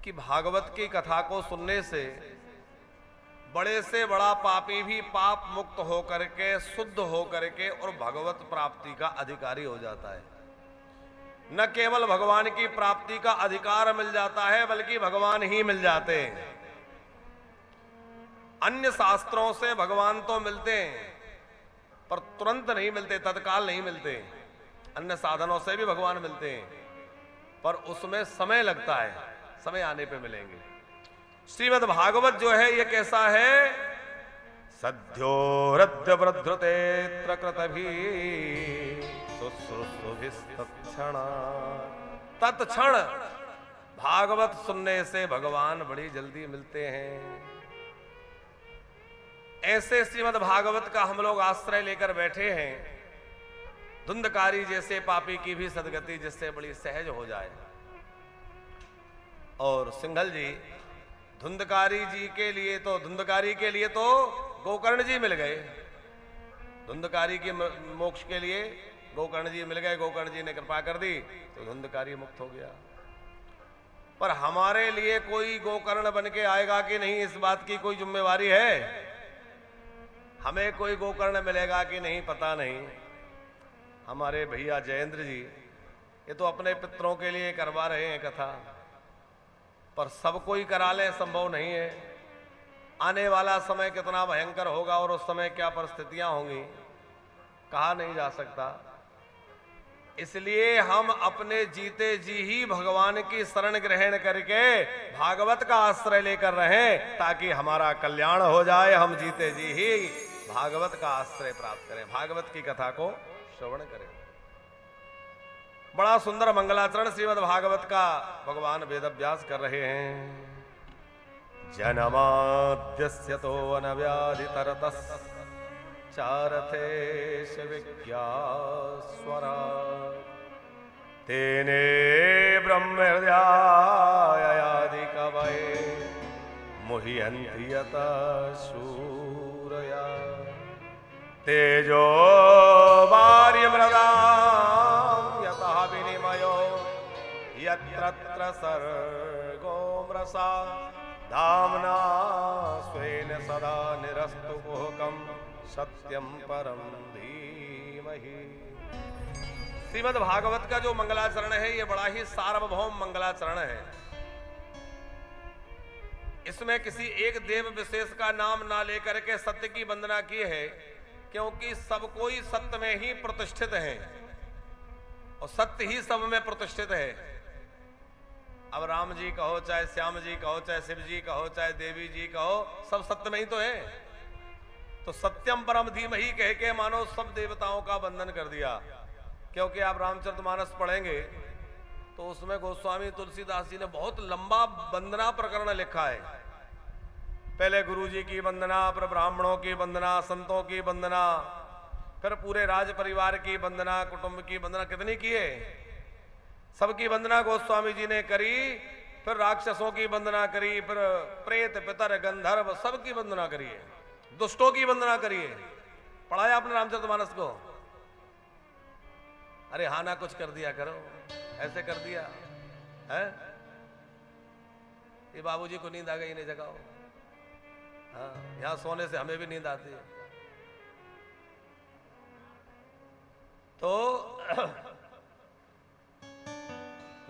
कि भागवत की कथा को सुनने से बड़े से बड़ा पापी भी पाप मुक्त होकर के, शुद्ध होकर के और भगवत प्राप्ति का अधिकारी हो जाता है। न केवल भगवान की प्राप्ति का अधिकार मिल जाता है, बल्कि भगवान ही मिल जाते हैं। अन्य शास्त्रों से भगवान तो मिलते हैं, पर तुरंत नहीं मिलते, तत्काल नहीं मिलते। अन्य साधनों से भी भगवान मिलते हैं, पर उसमें समय लगता है, समय आने पे मिलेंगे। श्रीमद् भागवत जो है ये कैसा है? सद्यो हृदय वृद्धृते कृतभी तत्क्षण भागवत सुनने से भगवान बड़ी जल्दी मिलते हैं। ऐसे श्रीमद् भागवत का हम लोग आश्रय लेकर बैठे हैं। धुंधकारी जैसे पापी की भी सदगति जिससे बड़ी सहज हो जाए। और सिंघल जी धुंधकारी के लिए तो गोकर्ण जी मिल गए। धुंधकारी के मोक्ष के लिए गोकर्ण जी मिल गए, गोकर्ण जी ने कृपा कर दी तो धुंधकारी मुक्त हो गया। पर हमारे लिए कोई गोकर्ण बन के आएगा कि नहीं, इस बात की कोई जिम्मेवारी है? हमें कोई गोकर्ण मिलेगा कि नहीं पता नहीं। हमारे भैया जयेंद्र जी ये तो अपने पितरों के लिए करवा रहे हैं कथा, पर सब कोई करा ले संभव नहीं है। आने वाला समय कितना भयंकर होगा और उस समय क्या परिस्थितियां होंगी कहा नहीं जा सकता। इसलिए हम अपने जीते जी ही भगवान की शरण ग्रहण करके भागवत का आश्रय लेकर रहें, ताकि हमारा कल्याण हो जाए। हम जीते जी ही भागवत का आश्रय प्राप्त करें, भागवत की कथा को श्रवण करें। बड़ा सुंदर मंगलाचरण श्रीमद् भागवत का भगवान वेदव्यास कर रहे हैं। जन्माद्यस्य तो अनव्याधितरतः चारथेश विज्ञास्वरा तेने ब्रह्महृदयायादि कवये मुह्यन्ति यतः शूरया तेजो वार्यमृदां यतः विनिमयो यत्र सर्गो मृषा धाम्ना स्वेन सदा निरस्तुकुहकं सत्यं परं धीमहि। श्रीमद् भागवत का जो मंगलाचरण है ये बड़ा ही सार्वभौम मंगलाचरण है। इसमें किसी एक देव विशेष का नाम ना लेकर के सत्य की वंदना की है, क्योंकि सब कोई सत्य में ही प्रतिष्ठित है और सत्य ही सब में प्रतिष्ठित है। अब राम जी कहो, चाहे श्याम जी कहो, चाहे शिव जी कहो, चाहे देवी जी कहो, सब सत्य में ही तो है। तो सत्यम परम धीमहि कह के मानो सब देवताओं का वंदन कर दिया। क्योंकि आप रामचरितमानस पढ़ेंगे तो उसमें गोस्वामी तुलसीदास जी ने बहुत लंबा वंदना प्रकरण लिखा है। पहले गुरु जी की वंदना, फिर ब्राह्मणों की वंदना, संतों की वंदना, फिर पूरे राज परिवार की वंदना, कुटुंब की वंदना, कितनी की है? सबकी वंदना गोस्वामी जी ने करी। फिर राक्षसों की वंदना करी, फिर प्रेत पितर गंधर्व सबकी वंदना करी है, दुष्टों की वंदना करी है। पढ़ाया आपने रामचरितमानस को? अरे हाँ ना कुछ कर दिया करो, ऐसे कर दिया है। ये बाबूजी को नींद आ गई, नहीं जगाओ। हाँ, यहां सोने से हमें भी नींद आती है। तो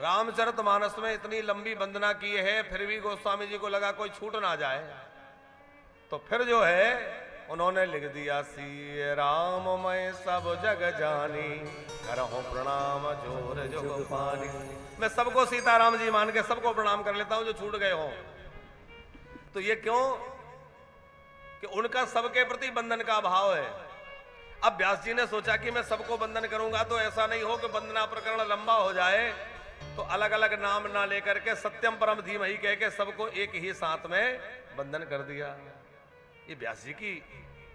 रामचरितमानस में इतनी लंबी वंदना की है, फिर भी गोस्वामी जी को लगा कोई छूट ना जाए, तो फिर जो है उन्होंने लिख दिया, सी राम मैं सब जग जानी करहूं प्रणाम जोर जोग पानी। मैं सबको सीताराम जी मान के सबको प्रणाम कर लेता हूं जो छूट गए हों। तो ये क्यों? कि उनका सबके प्रति बंधन का भाव है। अब व्यास जी ने सोचा कि मैं सबको बंधन करूंगा तो ऐसा नहीं हो कि वंदना प्रकरण लंबा हो जाए, तो अलग अलग नाम ना लेकर के सत्यम परम धीमहि कह के सबको एक ही साथ में बंधन कर दिया। ये व्यास जी की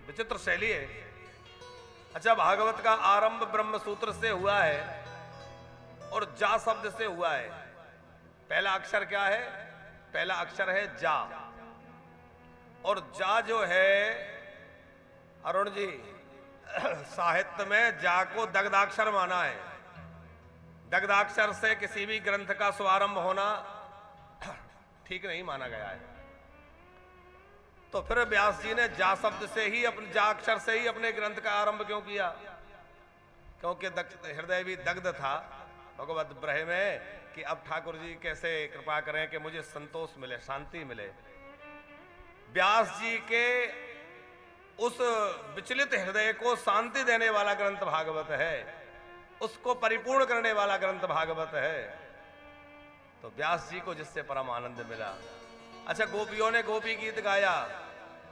विचित्र शैली है। अच्छा, भागवत का आरंभ ब्रह्म सूत्र से हुआ है और जा शब्द से हुआ है। पहला अक्षर क्या है? पहला अक्षर है जा, और जा जो है अरुण जी साहित्य में जा को दग्धाक्षर माना है। दग्धाक्षर से किसी भी ग्रंथ का शुभारंभ होना ठीक नहीं माना गया है। तो फिर व्यास जी ने जा शब्द से ही, अपने जा अक्षर से ही अपने ग्रंथ का आरंभ क्यों किया? क्योंकि हृदय भी दग्ध था भगवत ब्रह्म में कि अब ठाकुर जी कैसे कृपा करें कि मुझे संतोष मिले, शांति मिले। व्यास जी के उस विचलित हृदय को शांति देने वाला ग्रंथ भागवत है, उसको परिपूर्ण करने वाला ग्रंथ भागवत है। तो व्यास जी को जिससे परम आनंद मिला। अच्छा, गोपियों ने गोपी गीत गाया,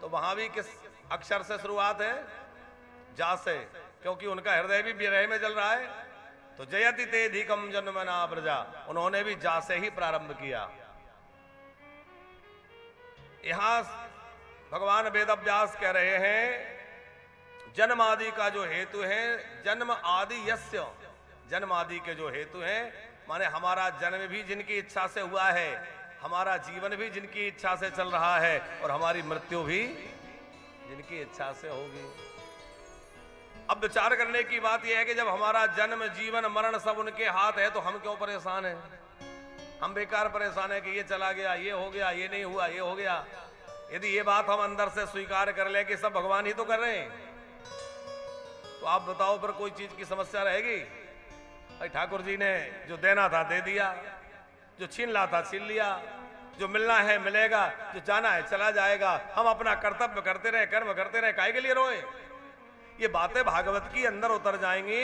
तो वहां भी किस अक्षर से शुरुआत है? जा से, क्योंकि उनका हृदय भी विरह में जल रहा है। तो जयति ते धिकम जन्मना प्रजा, उन्होंने भी जा से ही प्रारंभ किया। यहां भगवान वेदव्यास कह रहे हैं जन्म आदि का जो हेतु है, जन्म आदि यस्य, जन्म आदि के जो हेतु हैं, माने हमारा जन्म भी जिनकी इच्छा से हुआ है, हमारा जीवन भी जिनकी इच्छा से चल रहा है, और हमारी मृत्यु भी जिनकी इच्छा से होगी। अब विचार करने की बात यह है कि जब हमारा जन्म, जीवन, मरण सब उनके हाथ है, तो हम क्यों परेशान हैं? हम बेकार परेशान हैं कि ये चला गया, ये हो गया, ये नहीं हुआ, ये हो गया। यदि ये बात हम अंदर से स्वीकार कर लें कि सब भगवान ही तो कर रहे हैं, तो आप बताओ फिर कोई चीज की समस्या रहेगी? भाई ठाकुर जी ने जो देना था दे दिया, जो छीन ला था छीन लिया, जो मिलना है मिलेगा, जो जाना है चला जाएगा। हम अपना कर्तव्य करते रहे, कर्म करते रहे, काहे के लिए रोए? ये बातें भागवत की अंदर उतर जाएंगी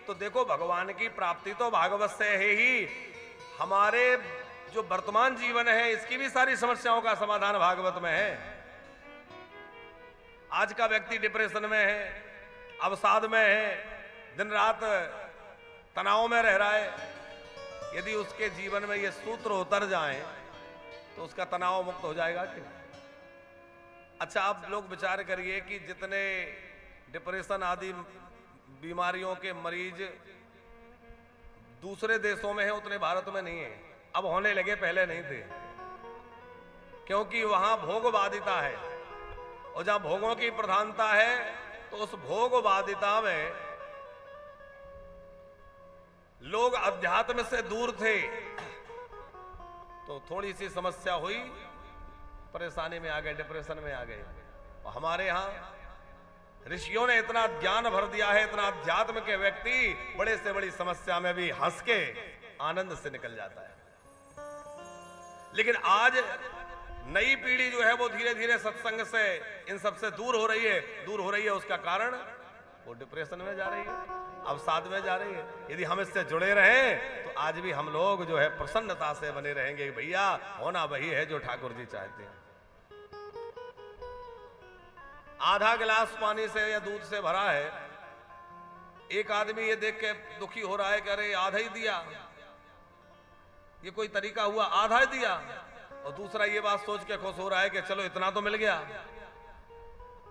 तो देखो भगवान की प्राप्ति तो भागवत से है ही। हमारे जो वर्तमान जीवन है इसकी भी सारी समस्याओं का समाधान भागवत में है। आज का व्यक्ति डिप्रेशन में है, अवसाद में है, दिन रात तनाव में रह रहा है। यदि उसके जीवन में ये सूत्र उतर जाएं तो उसका तनाव मुक्त हो जाएगा कि? अच्छा, आप लोग विचार करिए कि जितने डिप्रेशन आदि बीमारियों के मरीज दूसरे देशों में है उतने भारत में नहीं है। अब होने लगे, पहले नहीं थे, क्योंकि वहां भोगवादिता है, और जहां भोगों की प्रधानता है तो उस भोगवादिता में लोग अध्यात्म से दूर थे, तो थोड़ी सी समस्या हुई, परेशानी में आ गए, डिप्रेशन में आ गए। और हमारे यहां ऋषियों ने इतना ज्ञान भर दिया है, इतना अध्यात्म के व्यक्ति बड़े से बड़ी समस्या में भी हंस के आनंद से निकल जाता है। लेकिन आज नई पीढ़ी जो है वो धीरे धीरे सत्संग से, इन सब से दूर हो रही है। उसका कारण वो डिप्रेशन में जा रही है, अवसाद में जा रही है। यदि हम इससे जुड़े रहें तो आज भी हम लोग जो है प्रसन्नता से बने रहेंगे। भैया होना वही है जो ठाकुर जी चाहते हैं। आधा गिलास पानी से या दूध से भरा है, एक आदमी ये देख के दुखी हो रहा है कि अरे आधा ही दिया, ये कोई तरीका हुआ? आधा ही दिया। और दूसरा ये बात सोच के खुश हो रहा है कि चलो इतना तो मिल गया।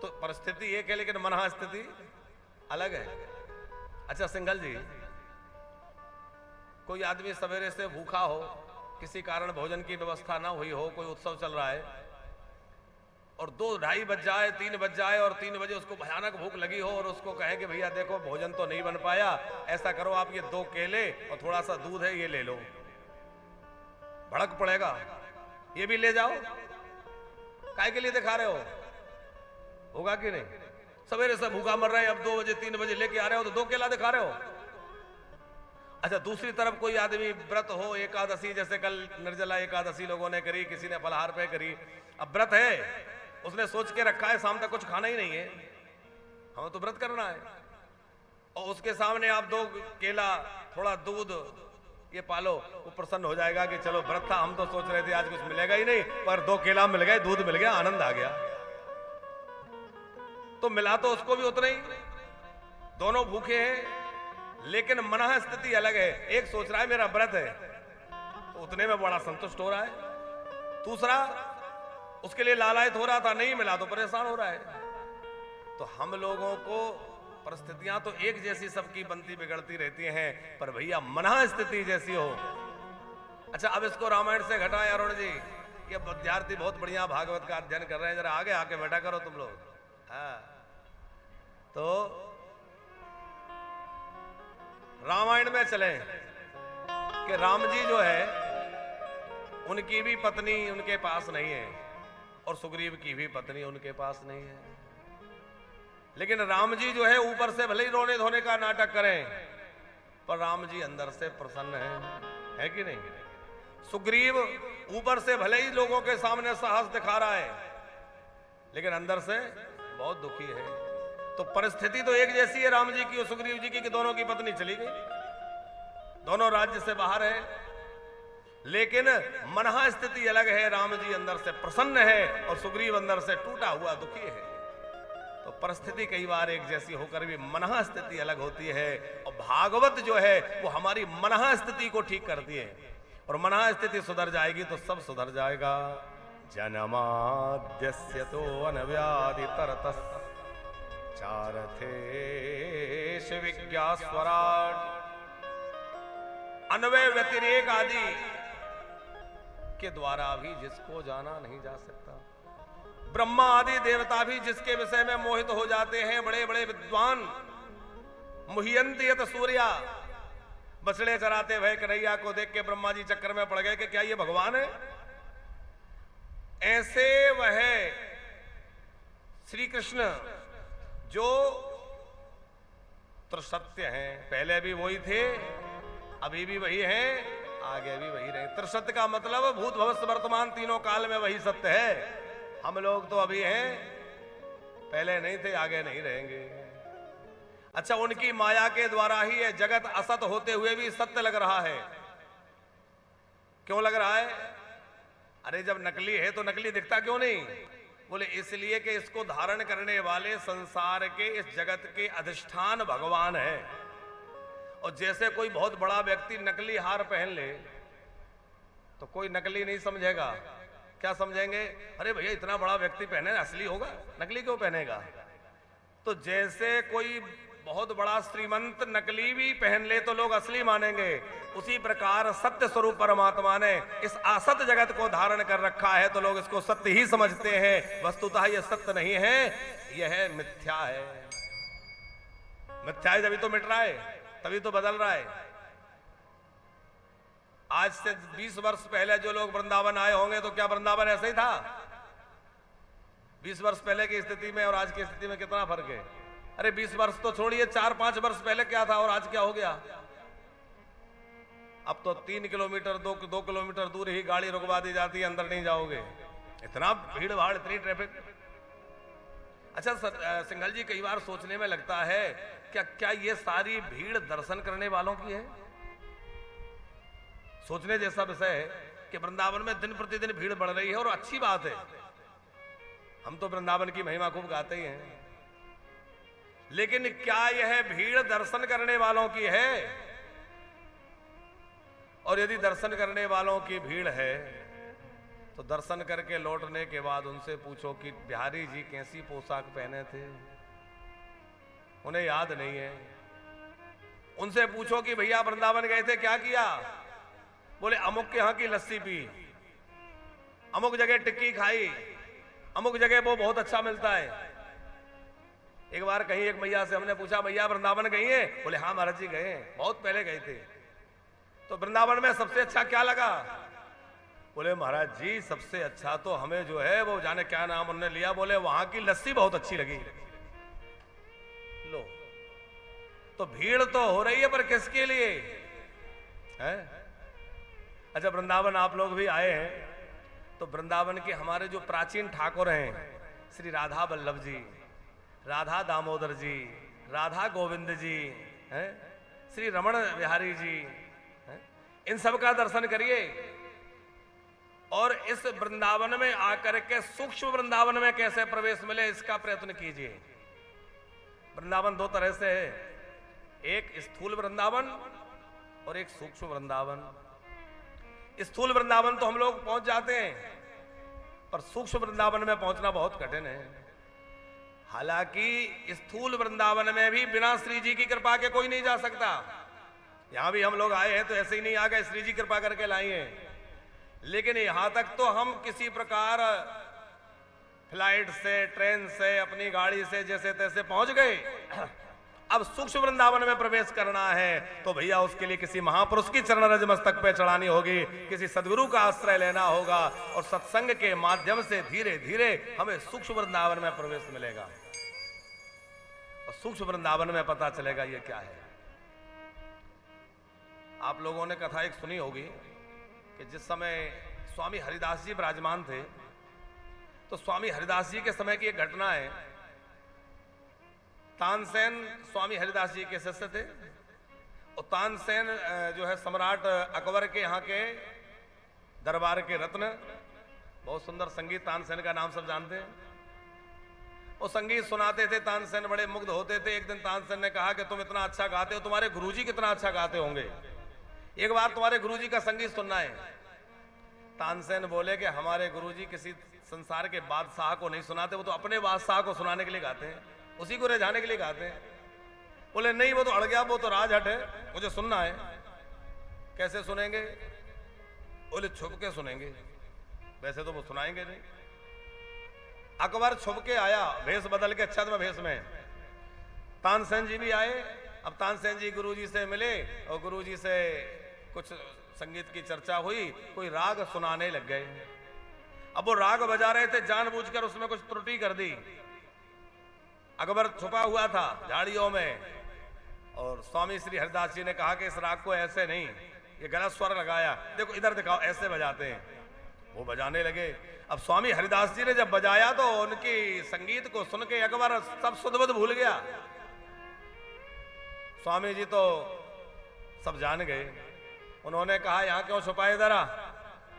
तो परिस्थिति एक है, लेकिन मनहा स्थिति अलग है। अच्छा सिंघल जी, कोई आदमी सवेरे से भूखा हो, किसी कारण भोजन की व्यवस्था ना हुई हो, कोई उत्सव चल रहा है और 2-2:30 बज जाए, 3 बज जाए और 3 बजे उसको भयानक भूख लगी हो और उसको कहे कि भैया देखो भोजन तो नहीं बन पाया, ऐसा करो आप ये 2 केले और थोड़ा सा दूध है ये ले लो। भड़क पड़ेगा, ये भी ले जाओ, काहे के लिए दिखा रहे हो? होगा कि नहीं? सवेरे से भूखा मर रहे हैं, अब 2 बजे 3 बजे लेके आ रहे हो तो 2 केला दिखा रहे हो। अच्छा दूसरी तरफ कोई आदमी व्रत हो, एकादशी, जैसे कल निर्जला एकादशी लोगों ने करी, किसी ने फलाहार पे करी। अब व्रत है, उसने सोच के रखा है शाम तक कुछ खाना ही नहीं है, हमें तो व्रत करना है, और उसके सामने आप 2 केला थोड़ा दूध ये पालो, वो प्रसन्न हो जाएगा कि चलो व्रत था, हम तो सोच रहे थे आज कुछ मिलेगा ही नहीं, पर 2 केला मिल गए, दूध मिल गया, आनंद आ गया। तो मिला तो उसको भी उतना ही, दोनों भूखे हैं लेकिन मनः स्थिति अलग है। एक सोच रहा है मेरा व्रत है तो उतने में बड़ा संतुष्ट हो रहा है, दूसरा उसके लिए लालायित हो रहा था, नहीं मिला तो परेशान हो रहा है। तो हम लोगों को परिस्थितियां तो एक जैसी सबकी बनती बिगड़ती रहती हैं, पर भैया मनः स्थिति जैसी हो। अच्छा अब इसको रामायण से घटाएं अरुण जी, ये विद्यार्थी बहुत बढ़िया भागवत का अध्ययन कर रहे हैं, जरा आगे आके बैठा करो तुम लोग। हाँ तो रामायण में चलें कि राम जी जो है उनकी भी पत्नी उनके पास नहीं है और सुग्रीव की भी पत्नी उनके पास नहीं है। लेकिन राम जी जो है ऊपर से भले ही रोने धोने का नाटक करें, पर राम जी अंदर से प्रसन्न है कि नहीं? सुग्रीव ऊपर से भले ही लोगों के सामने साहस दिखा रहा है, लेकिन अंदर से बहुत दुखी है। तो परिस्थिति तो एक जैसी है राम जी की और सुग्रीव जी की कि दोनों की पत्नी चली गई, दोनों राज्य से बाहर है, लेकिन मनहा स्थिति अलग है। राम जी अंदर से प्रसन्न है और सुग्रीव अंदर से टूटा हुआ दुखी है। तो परिस्थिति कई बार एक जैसी होकर भी मनहा स्थिति अलग होती है, और भागवत जो है वो हमारी मनहा स्थिति को ठीक करती है, और मनहा स्थिति सुधर जाएगी तो सब सुधर जाएगा। जन्माद्यस्य तो अनव्याधि तरतस् चारथेश विज्ञास्वराट। अन्वय व्यतिरेक आदि के द्वारा भी जिसको जाना नहीं जा सकता, ब्रह्मा आदि देवता भी जिसके विषय में मोहित हो जाते हैं, बड़े बड़े विद्वान मुह्यन्ति यत सूर्या, बछड़े चराते भय कन्हैया को देख के ब्रह्मा जी चक्कर में पड़ गए कि क्या ये भगवान है। ऐसे वह श्री कृष्ण जो त्रिसत्य हैं, पहले भी वही थे, अभी भी वही हैं, आगे भी वही रहे। त्रिसत्य का मतलब भूत भविष्य वर्तमान तीनों काल में वही सत्य है। हम लोग तो अभी हैं, पहले नहीं थे, आगे नहीं रहेंगे। अच्छा, उनकी माया के द्वारा ही ये जगत असत होते हुए भी सत्य लग रहा है। क्यों लग रहा है? अरे जब नकली है तो नकली दिखता क्यों नहीं? बोले इसलिए कि इसको धारण करने वाले संसार के इस जगत के अधिष्ठान भगवान है। और जैसे कोई बहुत बड़ा व्यक्ति नकली हार पहन ले तो कोई नकली नहीं समझेगा। क्या समझेंगे? अरे भैया इतना बड़ा व्यक्ति पहने, असली होगा, नकली क्यों पहनेगा? तो जैसे कोई बहुत बड़ा श्रीमंत नकली भी पहन ले तो लोग असली मानेंगे, उसी प्रकार सत्य स्वरूप परमात्मा ने इस असत जगत को धारण कर रखा है तो लोग इसको सत्य ही समझते हैं। वस्तुतः यह सत्य नहीं है, यह मिथ्या है। मिथ्या है जब तो मिट रहा है, तभी तो बदल रहा है। आज से 20 वर्ष पहले जो लोग वृंदावन आए होंगे तो क्या वृंदावन ऐसे ही था? 20 वर्ष पहले की स्थिति में और आज की स्थिति में कितना फर्क है? अरे 20 वर्ष तो छोड़िए, 4-5 वर्ष पहले क्या था और आज क्या हो गया? अब तो 3 किलोमीटर 2 किलोमीटर दूर ही गाड़ी रुकवा दी जाती है, अंदर नहीं जाओगे। इतना भीड़ भाड़, इतनी ट्रैफिक। अच्छा सिंघल जी, कई बार सोचने में लगता है क्या ये सारी भीड़ दर्शन करने वालों की है? सोचने जैसा विषय है कि वृंदावन में दिन प्रतिदिन भीड़ बढ़ रही है और अच्छी बात है, हम तो वृंदावन की महिमा खूब गाते ही हैं, लेकिन क्या यह भीड़ दर्शन करने वालों की है? और यदि दर्शन करने वालों की भीड़ है तो दर्शन करके लौटने के बाद उनसे पूछो कि बिहारी जी कैसी पोशाक पहने थे, उन्हें याद नहीं है। उनसे पूछो कि भैया वृंदावन गए थे, क्या किया? बोले अमुक के यहां की लस्सी पी, अमुक जगह टिक्की खाई, अमुक जगह वो बहुत अच्छा मिलता है। एक बार कहीं एक मैया से हमने पूछा, भैया वृंदावन गई है? बोले हाँ महाराज जी गए हैं, बहुत पहले गए थे। तो वृंदावन में सबसे अच्छा क्या लगा? बोले महाराज जी सबसे अच्छा तो हमें जो है वो जाने क्या नाम उन्होंने लिया, बोले वहां की लस्सी बहुत अच्छी लगी। लो, तो भीड़ तो हो रही है पर किसके लिए है? अच्छा वृंदावन आप लोग भी आए हैं तो वृंदावन के हमारे जो प्राचीन ठाकुर हैं, श्री राधा वल्लभ जी, राधा दामोदर जी, राधा गोविंद जी हैं, श्री रमण बिहारी जी हैं, इन सब का दर्शन करिए और इस वृंदावन में आकर के सूक्ष्म वृंदावन में कैसे प्रवेश मिले इसका प्रयत्न कीजिए। वृंदावन दो तरह से है, एक स्थूल वृंदावन और एक सूक्ष्म वृंदावन। स्थूल वृंदावन तो हम लोग पहुंच जाते हैं, पर सूक्ष्म वृंदावन में पहुंचना बहुत कठिन है। हालांकि स्थूल वृंदावन में भी बिना श्री जी की कृपा के कोई नहीं जा सकता। यहां भी हम लोग आए हैं तो ऐसे ही नहीं आ गए, श्री जी कृपा करके लाए हैं। लेकिन यहां तक तो हम किसी प्रकार फ्लाइट से, ट्रेन से, अपनी गाड़ी से जैसे तैसे पहुंच गए। अब सूक्ष्म वृंदावन में प्रवेश करना है तो भैया उसके लिए किसी महापुरुष की चरण रज मस्तक पे चढ़ानी होगी, किसी सदगुरु का आश्रय लेना होगा और सत्संग के माध्यम से धीरे धीरे हमें सूक्ष्म वृंदावन में प्रवेश मिलेगा और सूक्ष्म वृंदावन में पता चलेगा ये क्या है। आप लोगों ने कथा एक सुनी होगी कि जिस समय स्वामी हरिदास जी विराजमान थे तो स्वामी हरिदास जी के समय की एक घटना है। तानसेन स्वामी हरिदास जी के शिष्य थे और तानसेन जो है सम्राट अकबर के यहाँ के दरबार के रत्न, बहुत सुंदर संगीत तानसेन का नाम सब जानते हैं। वो संगीत सुनाते थे, तानसेन बड़े मुग्ध होते थे। एक दिन तानसेन ने कहा कि तुम इतना अच्छा गाते हो, तुम्हारे गुरुजी कितना अच्छा गाते होंगे, एक बार तुम्हारे गुरुजी का संगीत सुनना है। तानसेन बोले कि हमारे गुरुजी किसी संसार के बादशाह को नहीं सुनाते, वो तो अपने बादशाह को सुनाने के लिए गाते हैं, उसी को रिझाने के लिए गाते हैं। बोले नहीं, वो तो अड़ गया, वो तो राजहट है, मुझे सुनना है। कैसे सुनेंगे? बोले छुप के सुनेंगे, वैसे तो वो सुनाएंगे नहीं। अकबर छुप के आया, भेष बदल के छद्म भेष में। तानसेन जी भी आए। अब तानसेन जी गुरुजी से मिले और गुरुजी से कुछ संगीत की चर्चा हुई, कोई राग सुनाने लग गए। अब वो राग बजा रहे थे, जानबूझकर उसमें कुछ त्रुटि कर दी। अकबर छुपा हुआ था झाड़ियों में और स्वामी श्री हरिदास जी ने कहा कि इस राग को ऐसे नहीं, ये गलत स्वर लगाया, देखो इधर दिखाओ, ऐसे बजाते हैं। वो बजाने लगे। अब स्वामी हरिदास जी ने जब बजाया तो उनकी संगीत को सुन के अकबर सब सुध-बुध भूल गया। स्वामी जी तो सब जान गए। उन्होंने कहा यहां क्यों छुपाए, जरा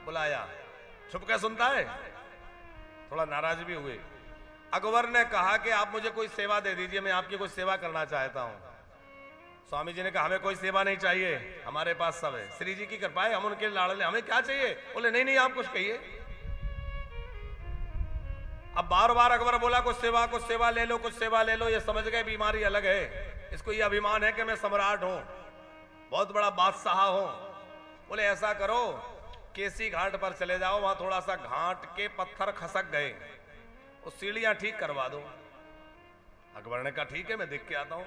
बुलाया, छुप के सुनता है। थोड़ा नाराज भी हुए। अकबर ने कहा कि आप मुझे कोई सेवा दे दीजिए, मैं आपकी कोई सेवा करना चाहता हूं। स्वामी जी ने कहा हमें कोई सेवा नहीं चाहिए, हमारे पास सब है, श्री जी की कृपा है, हम उनके लाडले, हमें क्या चाहिए? बोले नहीं नहीं आप कुछ कहिए। अब बार बार अकबर बोला कुछ सेवा ले लो, कुछ सेवा ले लो। ये समझ गए बीमारी अलग है, इसको ये अभिमान है कि मैं सम्राट हूं, बहुत बड़ा बादशाह हूं। बोले ऐसा करो, केसी घाट पर चले जाओ, वहां थोड़ा सा घाट के पत्थर खसक गए, वो सीढ़ियां ठीक करवा दो। अकबर ने कहा ठीक है, मैं देख के आता हूं।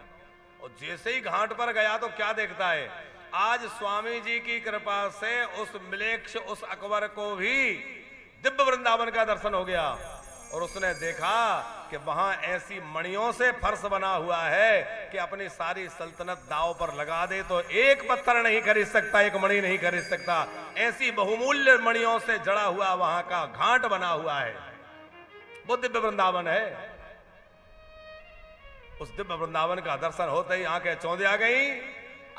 और जैसे ही घाट पर गया तो क्या देखता है, आज स्वामी जी की कृपा से उस मिलेक्ष, उस अकबर को भी दिव्य वृंदावन का दर्शन हो गया। और उसने देखा कि वहां ऐसी मणियों से फर्श बना हुआ है कि अपनी सारी सल्तनत दांव पर लगा दे तो एक पत्थर नहीं खरीद सकता, एक मणि नहीं खरीद सकता। ऐसी बहुमूल्य मणियों से जड़ा हुआ वहां का घाट बना हुआ है, वो दिव्य वृंदावन है। उस दिव्य वृंदावन का दर्शन होते ही आंखें चौंधी आ गई।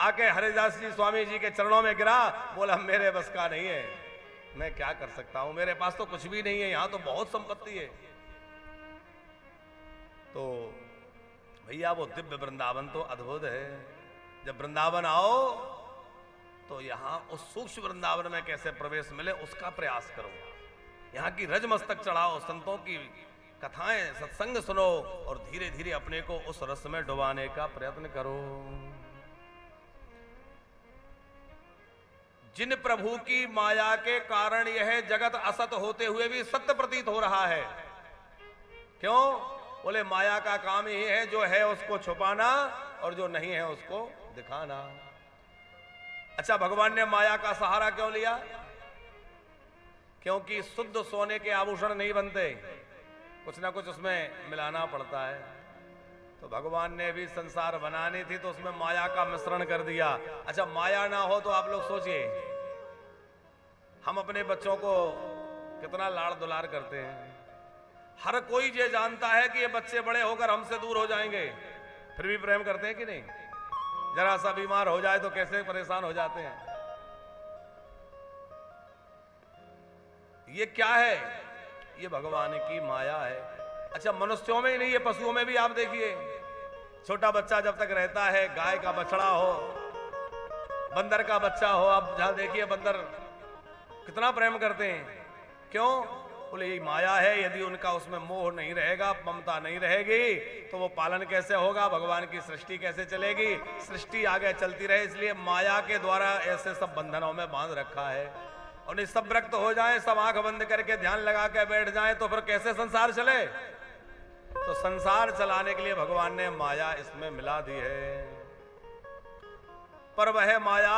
आके हरिदास जी स्वामी जी के चरणों में गिरा, बोला मेरे बस का नहीं है, मैं क्या कर सकता हूं, मेरे पास तो कुछ भी नहीं है, यहां तो बहुत संपत्ति है। तो भैया वो दिव्य वृंदावन तो अद्भुत है। जब वृंदावन आओ तो यहां उस सूक्ष्म वृंदावन में कैसे प्रवेश मिले उसका प्रयास करो। यहां की रज मस्तक चढ़ाओ, संतों की कथाएं सत्संग सुनो और धीरे धीरे अपने को उस रस में डुबाने का प्रयत्न करो। जिन प्रभु की माया के कारण यह जगत असत होते हुए भी सत्य प्रतीत हो रहा है। क्यों? बोले माया का काम ही है, जो है उसको छुपाना और जो नहीं है उसको दिखाना। अच्छा, भगवान ने माया का सहारा क्यों लिया? क्योंकि शुद्ध सोने के आभूषण नहीं बनते, कुछ ना कुछ उसमें मिलाना पड़ता है। तो भगवान ने भी संसार बनानी थी तो उसमें माया का मिश्रण कर दिया। अच्छा, माया ना हो तो आप लोग सोचिए, हम अपने बच्चों को कितना लाड़ दुलार करते हैं। हर कोई ये जानता है कि ये बच्चे बड़े होकर हमसे दूर हो जाएंगे, फिर भी प्रेम करते हैं कि नहीं? जरा सा बीमार हो जाए तो कैसे परेशान हो जाते हैं। ये क्या है? ये भगवान की माया है। अच्छा, मनुष्यों में ही नहीं, ये पशुओं में भी आप देखिए। छोटा बच्चा जब तक रहता है, गाय का बछड़ा हो, बंदर का बच्चा हो, आप जहां देखिए बंदर कितना प्रेम करते हैं। क्यों? बोले ये माया है, यदि उनका उसमें मोह नहीं रहेगा, ममता नहीं रहेगी तो वो पालन कैसे होगा, भगवान की सृष्टि कैसे चलेगी, सृष्टि आगे चलती रहे। इसलिए माया के द्वारा ऐसे सब बंधनों में बांध रखा है। और ये सब विरक्त हो जाए, सब आंख बंद करके ध्यान लगा के बैठ जाए तो फिर कैसे संसार चले? तो संसार चलाने के लिए भगवान ने माया इसमें मिला दी है। पर वह माया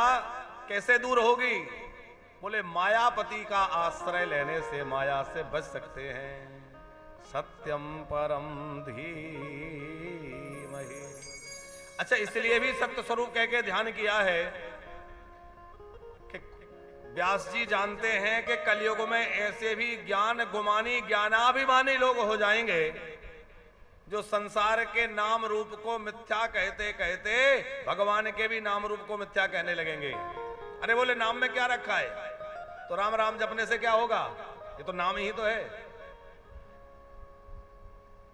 कैसे दूर होगी? बोले मायापति का आश्रय लेने से माया से बच सकते हैं। सत्यम परम धीमहि। अच्छा, इसलिए भी सत्य स्वरूप कह के ध्यान किया है कि व्यास जी जानते हैं कि कलयुग में ऐसे भी ज्ञान गुमानी ज्ञानाभिमानी लोग हो जाएंगे जो संसार के नाम रूप को मिथ्या कहते कहते भगवान के भी नाम रूप को मिथ्या कहने लगेंगे। अरे बोले नाम में क्या रखा है? तो राम राम जपने से क्या होगा? ये तो नाम ही तो है।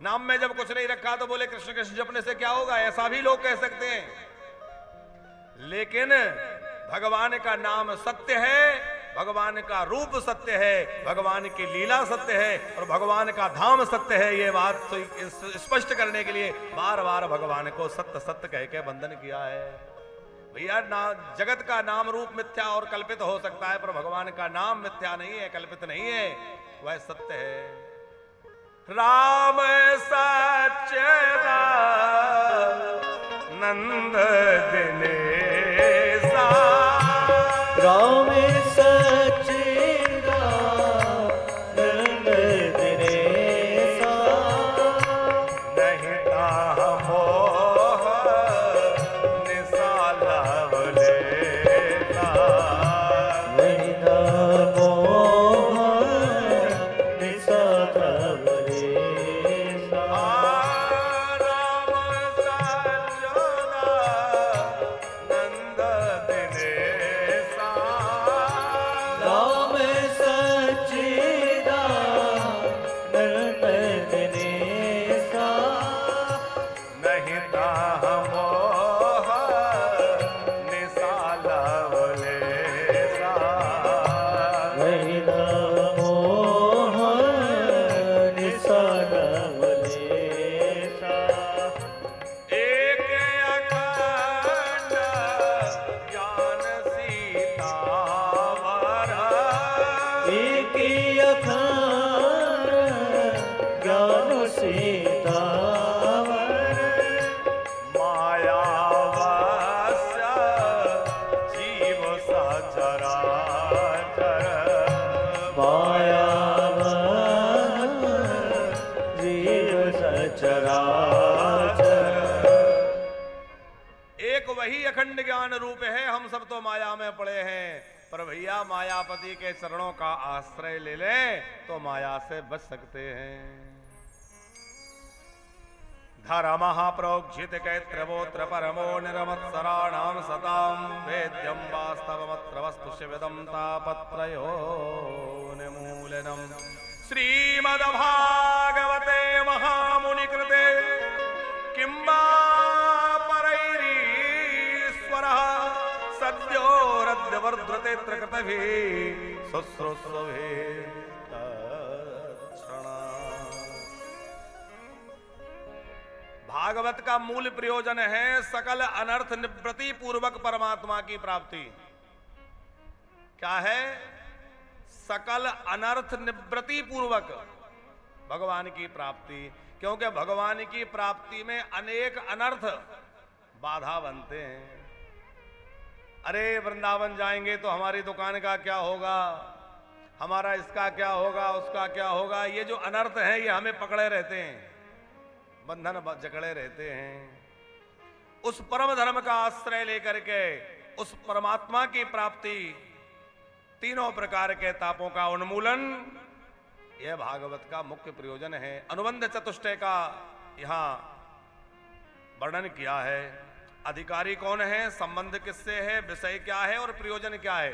नाम में जब कुछ नहीं रखा तो बोले कृष्ण कृष्ण जपने से क्या होगा? ऐसा भी लोग कह सकते हैं। लेकिन भगवान का नाम सत्य है, भगवान का रूप सत्य है, भगवान की लीला सत्य है और भगवान का धाम सत्य है। ये बात स्पष्ट करने के लिए बार बार भगवान को सत्य सत्य कह के वंदन किया है। भैया जगत का नाम रूप मिथ्या और कल्पित हो सकता है, पर भगवान का नाम मिथ्या नहीं है, कल्पित नहीं है, वह सत्य है। राम सच्चिदानंद दिनेशा, राम सच्चिदानंद दिनेशा, नहीं ताह मोह निसालवलेसा, नहीं ताह मोह निसालवलेसा। राम सच्चिदानंद दिनेशा, राम सच्चिदानंद दिनेशा, नहीं ताह मोह निसालवलेसा, नहीं ताह मोह निसालवलेसा। एक अखंड ज्ञान सीतावर, एक अखंड ज्ञान सीतावर, मायावश्य जीव सचराचर, मायावन जीव सचराचर। एक वही अखंड ज्ञान रूप है। हम सब तो माया में पड़े हैं, पर भैया मायापति के चरणों का आश्रय ले लें तो माया से बच सकते हैं। धर्म प्रोक्षित कैत्रवोत्र परमो निरमत्सराणाम सताम वेद्यम वास्तवमत्र वस्तु शिवदम तापत्रयो निमूलनम। श्रीमद्भागवते महामुनि कृते किंबा परैरीश्वरः सद्यो रद्यवर्धते कृतभिः शुश्रूषुभिः तत्क्षणा। भागवत का मूल प्रयोजन है सकल अनर्थ निवृत्ति पूर्वक परमात्मा की प्राप्ति। क्या है? सकल अनर्थ निवृत्ति पूर्वक भगवान की प्राप्ति। क्योंकि भगवान की प्राप्ति में अनेक अनर्थ बाधा बनते हैं। अरे वृंदावन जाएंगे तो हमारी दुकान का क्या होगा, हमारा इसका क्या होगा, उसका क्या होगा। ये जो अनर्थ है ये हमें पकड़े रहते हैं, बंधन जकड़े रहते हैं। उस परम धर्म का आश्रय लेकर के उस परमात्मा की प्राप्ति, तीनों प्रकार के तापों का उन्मूलन, यह भागवत का मुख्य प्रयोजन है। अनुबंध चतुष्टय का यहां वर्णन किया है। अधिकारी कौन है, संबंध किससे है, विषय क्या है और प्रयोजन क्या है,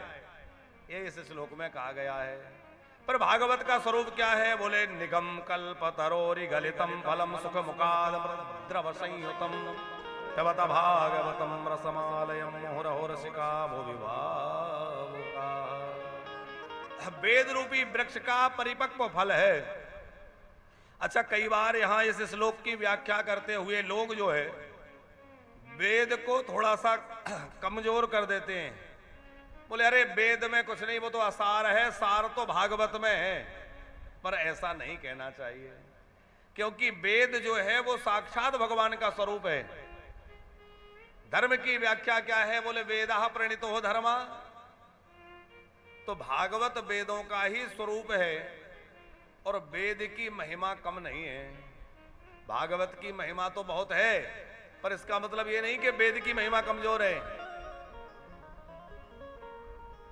ये इस श्लोक में कहा गया है। पर भागवत का स्वरूप क्या है? बोले निगम कल्प तरोरि गलितम फलम सुख मुखाद द्रव संयुतम तवत भागवतम रसमालयम मुहुरहो रसिका भुविभावुका। वेद रूपी वृक्ष का परिपक्व फल है। अच्छा, कई बार यहां इस श्लोक की व्याख्या करते हुए लोग जो है वेद को थोड़ा सा कमजोर कर देते हैं। बोले अरे वेद में कुछ नहीं, वो तो असार है, सार तो भागवत में है। पर ऐसा नहीं कहना चाहिए। क्योंकि वेद जो है वो साक्षात भगवान का स्वरूप है। धर्म की व्याख्या क्या है? बोले वेदाः प्रणीतो हो धर्मा। तो भागवत वेदों का ही स्वरूप है और वेद की महिमा कम नहीं है। भागवत की महिमा तो बहुत है, पर इसका मतलब ये नहीं कि वेद की महिमा कमजोर है।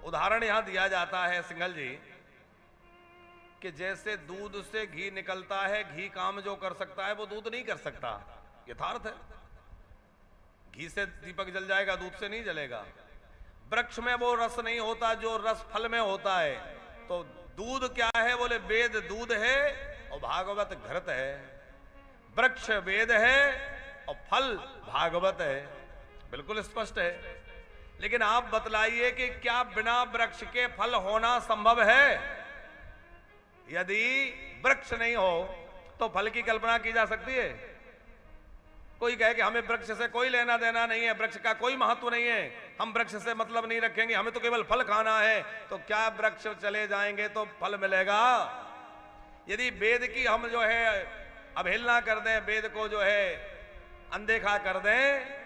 उदाहरण यहां दिया जाता है सिंघल जी कि जैसे दूध से घी निकलता है, घी काम जो कर सकता है वो दूध नहीं कर सकता, यथार्थ है। घी से दीपक जल जाएगा, दूध से नहीं जलेगा। वृक्ष में वो रस नहीं होता जो रस फल में होता है। तो दूध क्या है? बोले वेद दूध है और भागवत घृत है। वृक्ष वेद है और फल भागवत है। बिल्कुल स्पष्ट है। लेकिन आप बतलाइए कि क्या बिना वृक्ष के फल होना संभव है? यदि वृक्ष नहीं हो तो फल की कल्पना की जा सकती है? कोई कहे कि हमें वृक्ष से कोई लेना देना नहीं है, वृक्ष का कोई महत्व नहीं है, हम वृक्ष से मतलब नहीं रखेंगे, हमें तो केवल फल खाना है, तो क्या वृक्ष चले जाएंगे तो फल मिलेगा? यदि वेद की हम जो है अवहेलना कर दें, वेद को जो है अनदेखा कर दें,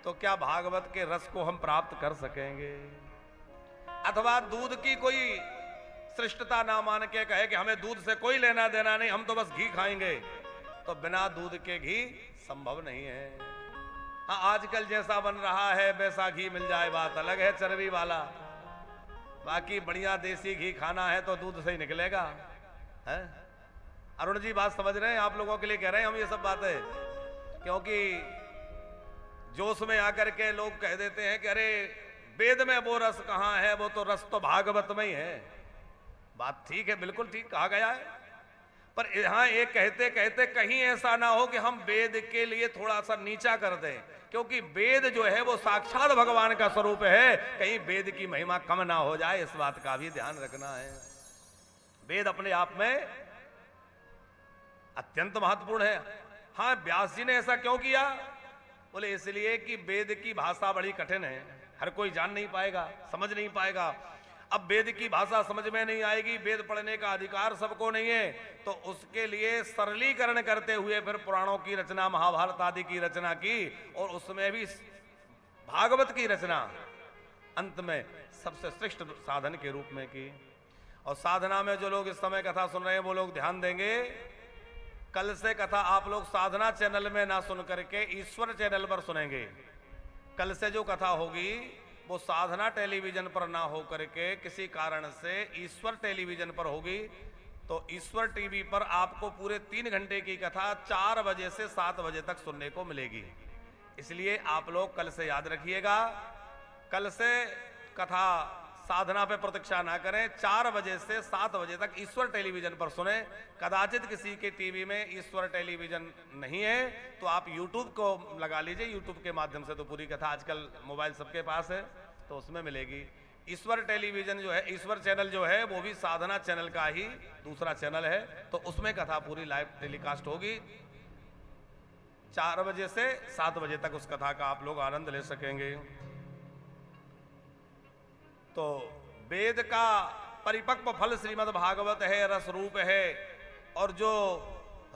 तो क्या भागवत के रस को हम प्राप्त कर सकेंगे? अथवा दूध की कोई श्रेष्ठता ना मान के कहे कि हमें दूध से कोई लेना देना नहीं, हम तो बस घी खाएंगे, तो बिना दूध के घी संभव नहीं है। हाँ, आजकल जैसा बन रहा है वैसा घी मिल जाए बात अलग है, चर्बी वाला। बाकी बढ़िया देसी घी खाना है तो दूध से ही निकलेगा, है? अरुण जी बात समझ रहे हैं? आप लोगों के लिए कह रहे हैं हम ये सब बातें, क्योंकि जोश में आकर के लोग कह देते हैं कि अरे वेद में वो रस कहां है, वो तो रस तो भागवत में ही है। बात ठीक है, बिल्कुल ठीक कहा गया है, पर यहां एक कहते कहते कहीं ऐसा ना हो कि हम वेद के लिए थोड़ा सा नीचा कर दें, क्योंकि वेद जो है वो साक्षात भगवान का स्वरूप है। कहीं वेद की महिमा कम ना हो जाए, इस बात का भी ध्यान रखना है। वेद अपने आप में अत्यंत महत्वपूर्ण है। हाँ, व्यास जी ने ऐसा क्यों किया? बोले इसलिए कि वेद की भाषा बड़ी कठिन है, हर कोई जान नहीं पाएगा, समझ नहीं पाएगा। अब वेद की भाषा समझ में नहीं आएगी, वेद पढ़ने का अधिकार सबको नहीं है, तो उसके लिए सरलीकरण करते हुए फिर पुराणों की रचना, महाभारत आदि की रचना की, और उसमें भी भागवत की रचना अंत में सबसे श्रेष्ठ साधन के रूप में की। और साधना में जो लोग इस समय कथा सुन रहे हैं वो लोग ध्यान देंगे, कल से कथा आप लोग साधना चैनल में ना सुन करके ईश्वर चैनल पर सुनेंगे। कल से जो कथा होगी वो साधना टेलीविजन पर ना हो करके किसी कारण से ईश्वर टेलीविजन पर होगी। तो ईश्वर टीवी पर आपको पूरे 3 घंटे की कथा 4 बजे से 7 बजे तक सुनने को मिलेगी। इसलिए आप लोग कल से याद रखिएगा, कल से कथा साधना पे प्रतीक्षा ना करें, 4 बजे से 7 बजे तक ईश्वर टेलीविजन पर सुने। कदाचित किसी के टीवी में ईश्वर टेलीविजन नहीं है तो आप यूट्यूब को लगा लीजिए, यूट्यूब के माध्यम से तो पूरी कथा आजकल मोबाइल सबके पास है तो उसमें मिलेगी। ईश्वर टेलीविजन जो है, ईश्वर चैनल जो है वो भी साधना चैनल का ही दूसरा चैनल है, तो उसमें कथा पूरी लाइव टेलीकास्ट होगी। 4 बजे से 7 बजे तक उस कथा का आप लोग आनंद ले सकेंगे। तो वेद का परिपक्व फल श्रीमद् भागवत है, रस रूप है, और जो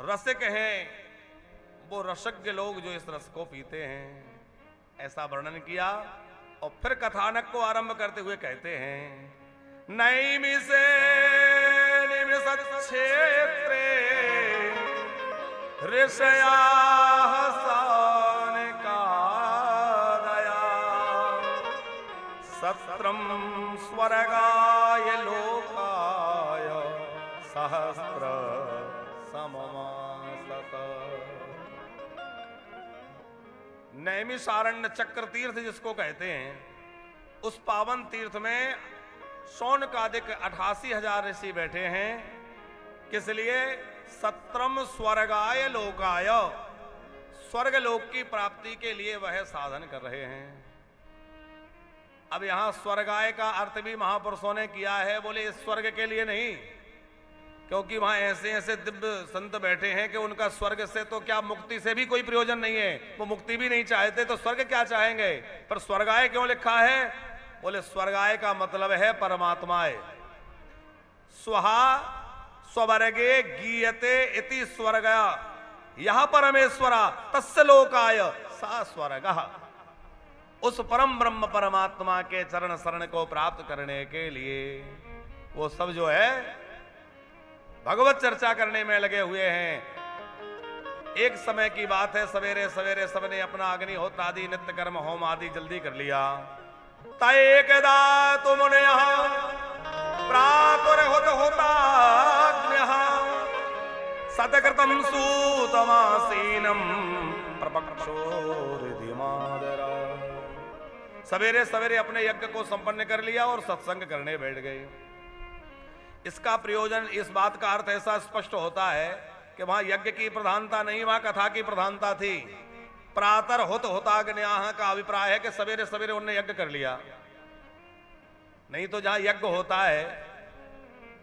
रसिक हैं वो रसज्ञ लोग जो इस रस को पीते हैं, ऐसा वर्णन किया। और फिर कथानक को आरंभ करते हुए कहते हैं, नैमिषे निमिषच्छेत्रे ऋषयाः सानिकादया सत्रम स्वर्गाय लोकाय सहस्र सममासत। नैमिषारण्य चक्र तीर्थ जिसको कहते हैं, उस पावन तीर्थ में शौनकादिक 88,000 ऋषि बैठे हैं। किस लिए? सत्रम स्वर्गाय लोकाय, स्वर्ग लोक की प्राप्ति के लिए वह साधन कर रहे हैं। अब यहां स्वर्गाय का अर्थ भी महापुरुषों ने किया है, बोले इस स्वर्ग के लिए नहीं, क्योंकि वहां ऐसे ऐसे दिव्य संत बैठे हैं कि उनका स्वर्ग से तो क्या, मुक्ति से भी कोई प्रयोजन नहीं है, वो मुक्ति भी नहीं चाहते तो स्वर्ग क्या चाहेंगे। पर स्वर्गाय क्यों लिखा है? बोले स्वर्गाय का मतलब है परमात्माए। स्वहा स्वर्गे गीयते इति स्वर्ग यह परमेश्वरा तस्य लोकाय सा स्वर्ग। उस परम ब्रह्म परमात्मा के चरण शरण को प्राप्त करने के लिए वो सब जो है भगवत चर्चा करने में लगे हुए हैं। एक समय की बात है, सवेरे सवेरे सबने अपना अग्निहोत्र आदि नित्य कर्म होम आदि जल्दी कर लिया। तय कदा तुमने यहाँ प्रातुर्हुत होताग्न्यः सतकृतं सूतमासीनं प्रपक्षोरिधिमादरा। सवेरे सवेरे अपने यज्ञ को संपन्न कर लिया और सत्संग करने बैठ गए। इसका प्रयोजन, इस बात का अर्थ ऐसा स्पष्ट होता है कि वहां यज्ञ की प्रधानता नहीं, वहां कथा की प्रधानता थी। प्रातर्हुत होताग्न्याः का अभिप्राय है कि सवेरे सवेरे उन्होंने यज्ञ कर लिया। नहीं तो जहां यज्ञ होता है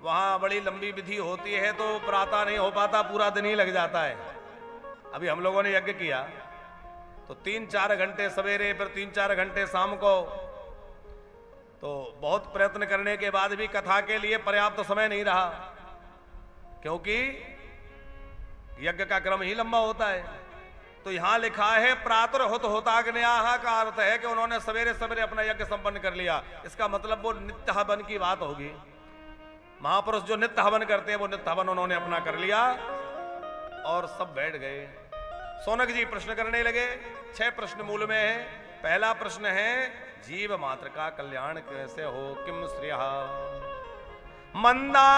वहां बड़ी लंबी विधि होती है तो प्रातः नहीं हो पाता, पूरा दिन ही लग जाता है। अभी हम लोगों ने यज्ञ किया तो 3-4 घंटे सवेरे, फिर 3-4 घंटे शाम को, तो बहुत प्रयत्न करने के बाद भी कथा के लिए पर्याप्त समय नहीं रहा, क्योंकि यज्ञ का क्रम ही लंबा होता है। तो यहां लिखा है प्रातुर्हुत होताग्न्याः का अर्थ है कि उन्होंने सवेरे सवेरे अपना यज्ञ संपन्न कर लिया। इसका मतलब वो नित्य हवन की बात होगी। महापुरुष जो नित्य हवन करते हैं वो नित्य हवन उन्होंने अपना कर लिया और सब बैठ गए। सोनक जी प्रश्न करने लगे। 6 प्रश्न मूल में है। पहला प्रश्न है जीव मात्र का कल्याण कैसे हो, किम श्रेयः मंदा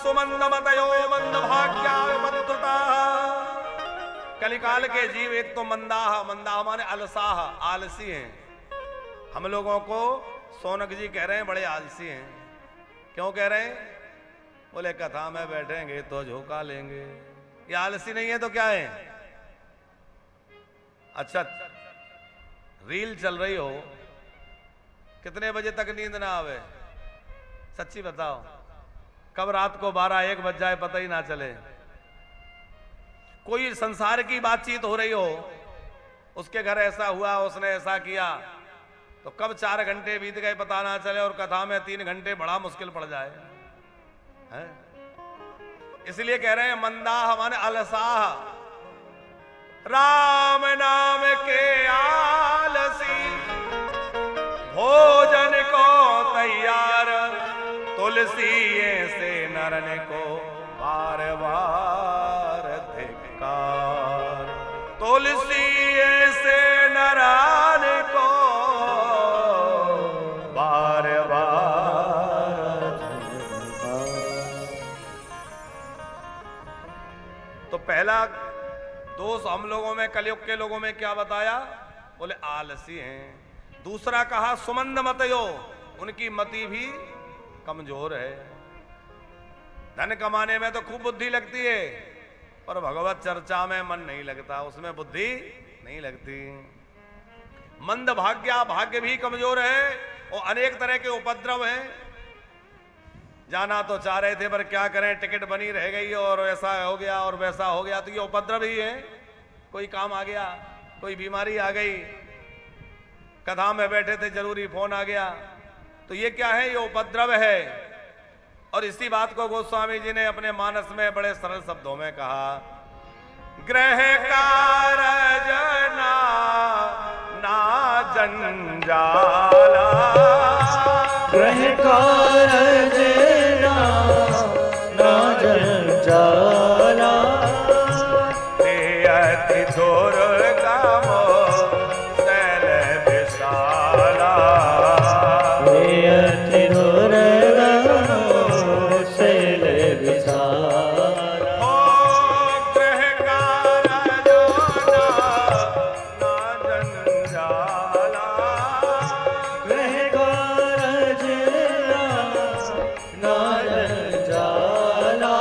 सुमंदमतयो मंद भाग्या विपत्रुता। कलिकाल के जीव एक तो मंदाह, मंदाह माने अलसाह, आलसी हैं। हम लोगों को सोनक जी कह रहे हैं बड़े आलसी हैं। क्यों कह रहे हैं? बोले कथा में बैठेंगे तो झोंका लेंगे। ये आलसी नहीं है तो क्या है? अच्छा, रील चल रही हो, कितने बजे तक नींद ना आवे? सच्ची बताओ, कब रात को 12-1 बज जाए पता ही ना चले। कोई संसार की बातचीत हो रही हो, उसके घर ऐसा हुआ, उसने ऐसा किया, तो कब 4 घंटे बीत गए पता ना चले और कथा में 3 घंटे बड़ा मुश्किल पड़ जाए है? इसलिए कह रहे हैं मंदाह माने अलसाह, राम नाम के आलसी, भोजन को तैयार तुलसी से नरन को बार बार धिक्कार। तुलसी से नरन को बार बार धिक्कार। तो पहला दोष हम लोगों में, कलयुग के लोगों में क्या बताया? बोले आलसी हैं। दूसरा कहा सुमंद मतयो, उनकी मति भी कमजोर है। धन कमाने में तो खूब बुद्धि लगती है पर भगवत चर्चा में मन नहीं लगता, उसमें बुद्धि नहीं लगती। मंद भाग्या, भाग्य भी कमजोर है और अनेक तरह के उपद्रव हैं। जाना तो चाह रहे थे पर क्या करें, टिकट बनी रह गई और ऐसा हो गया और वैसा हो गया, तो ये उपद्रव ही है। कोई काम आ गया, कोई बीमारी आ गई, कथा में बैठे थे जरूरी फोन आ गया, तो ये क्या है? ये उपद्रव है। और इसी बात को गोस्वामी जी ने अपने मानस में बड़े सरल शब्दों में कहा, ग्रह कारज ना जंजाला, ग्रह कारज ना जंजाला, अति दुर्गम शैल विशाला, अति दुर्गम शैल विशाला। हो ग्रह कारज ना जंजाला, ग्रह कारज ना जंजाला,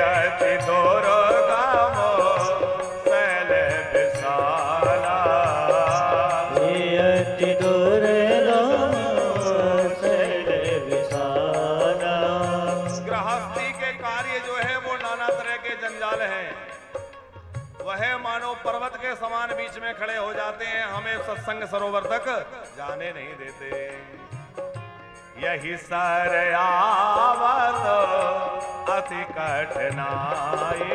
अति दुर्गम शैल विशाला, अति दुर्गम शैल विशाला। गृहस्थी के कार्य जो है वो नाना तरह के जंजाल हैं। वह मानो पर्वत के समान बीच में खड़े हो जाते हैं, हमें सत्संग सरोवर तक जाने नहीं देते। यही सर आवत अति कठिनाई।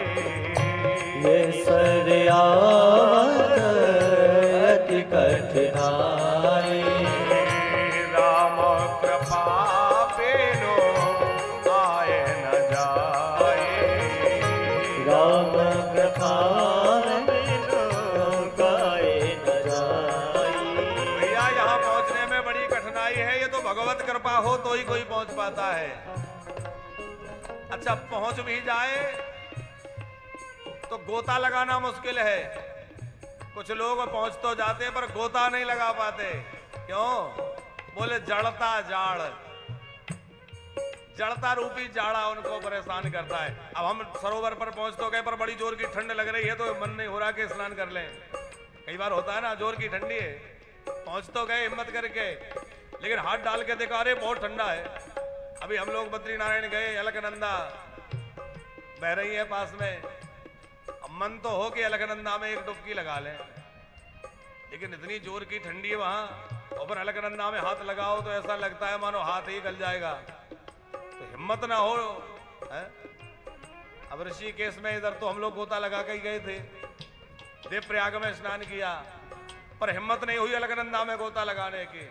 ये सरयावत अति कठिनाई। राम कृपा बिनु आए न जाए। राम कृपा बिनु आए न जाए। भैया यहाँ पहुँचने में बड़ी कठिनाई है। ये तो भगवत कृपा हो तो ही कोई पहुँच पाता है। अच्छा, पहुँच भी जाए तो गोता लगाना मुश्किल है। कुछ लोग पहुंच तो जाते हैं पर गोता नहीं लगा पाते। क्यों? बोले जड़ता जाड़, जड़ता रूपी जाड़ा उनको परेशान करता है। अब हम सरोवर पर पहुंच तो गए पर बड़ी जोर की ठंड लग रही है तो मन नहीं हो रहा कि स्नान कर लें। कई बार होता है ना, जोर की ठंडी है, पहुंच तो गए हिम्मत करके, लेकिन हाथ डाल के देखा अरे बहुत ठंडा है। अभी हम लोग बद्रीनारायण गए, अलकनंदा बह रही है पास में। मन तो हो कि अलकनंदा में एक डुबकी लगा लें, लेकिन इतनी जोर की ठंडी है वहां, और फिर अलकनंदा में हाथ लगाओ तो ऐसा लगता है मानो हाथ ही गल जाएगा। तो हिम्मत ना हो है? अब ऋषिकेश में इधर तो हम लोग गोता लगा के ही गए थे, देवप्रयाग में स्नान किया, पर हिम्मत नहीं हुई अलकनंदा में गोता लगाने की।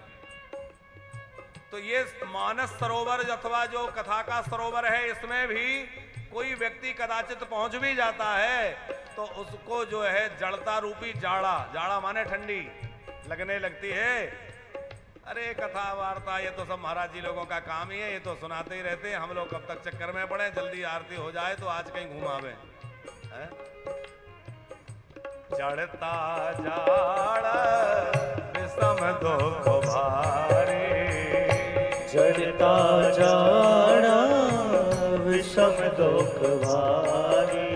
तो ये मानस सरोवर अथवा जो कथा का सरोवर है, इसमें भी कोई व्यक्ति कदाचित पहुंच भी जाता है तो उसको जो है जड़ता रूपी जाड़ा, जाड़ा माने ठंडी, लगने लगती है। अरे कथा वार्ता ये तो सब महाराज जी लोगों का काम ही है, ये तो सुनाते ही रहते हैं। हम लोग कब तक चक्कर में पड़े, जल्दी आरती हो जाए तो आज कहीं घुमावे। जड़ता जाड़ा विषम दुख भारी। जड़ता जाड़ा विषम दुख भारी।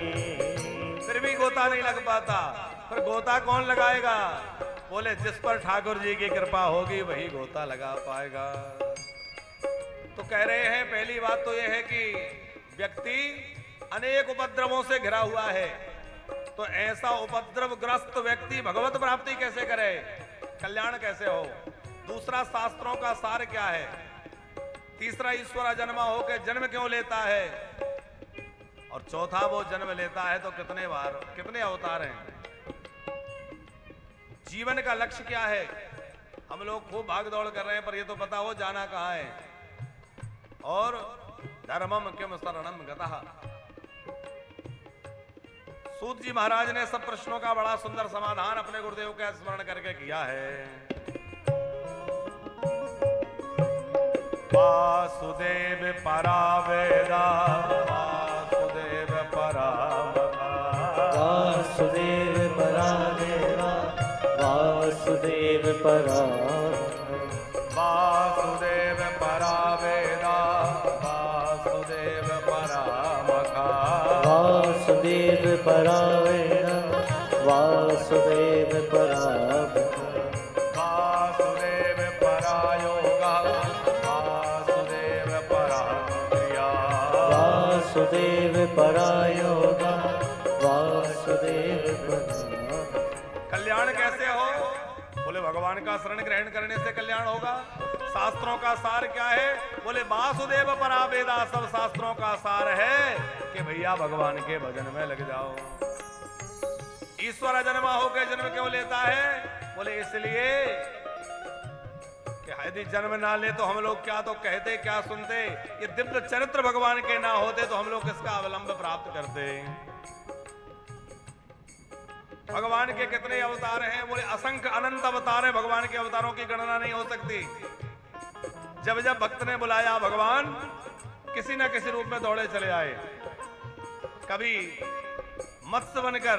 फिर भी गोता नहीं लग पाता। पर गोता कौन लगाएगा? बोले जिस पर ठाकुर जी की कृपा होगी वही गोता लगा पाएगा। तो कह रहे हैं पहली बात तो यह है कि व्यक्ति अनेक उपद्रवों से घिरा हुआ है, तो ऐसा उपद्रवग्रस्त व्यक्ति भगवत प्राप्ति कैसे करे, कल्याण कैसे हो? दूसरा, शास्त्रों का सार क्या है? तीसरा, ईश्वर जन्मा होकर जन्म क्यों लेता है? और चौथा, वो जन्म लेता है तो कितने बार, कितने अवतार हैं? जीवन का लक्ष्य क्या है? हम लोग खूब भाग दौड़ कर रहे हैं पर ये तो पता हो जाना कहां है। और धर्मम किम शरणम गतः। सूत जी महाराज ने सब प्रश्नों का बड़ा सुंदर समाधान अपने गुरुदेव का स्मरण करके किया है। वासुदेव परा वेदा, वासुदेव परा मखा। वासुदेव परा वेदा, वासुदेव परा। वासुदेव परा वेदा, वासुदेव परा मखा। वासुदेव परा वेदा, वासुदेव परा मखा। वासुदेव परा योगा, वासुदेव परा क्रिया। वासुदेव परा योगा, वासुदेव परा। कल्याण कैसे हो? बोले भगवान का शरण ग्रहण करने से कल्याण होगा। शास्त्रों का सार क्या है? बोले वासुदेव परा वेदा। सब शास्त्रों का सार है कि भैया भगवान के भजन में लग जाओ। ईश्वर जन्मा होकर जन्म क्यों लेता है? बोले इसलिए कि यदि जन्म ना ले तो हम लोग क्या तो कहते, क्या सुनते। ये दिव्य चरित्र भगवान के ना होते तो हम लोग किसका अवलंब प्राप्त करते। भगवान के कितने अवतार हैं? बोले असंख्य अनंत अवतार हैं। भगवान के अवतारों की गणना नहीं हो सकती। जब जब भक्त ने बुलाया भगवान किसी न किसी रूप में दौड़े चले आए। कभी मत्स्य बनकर,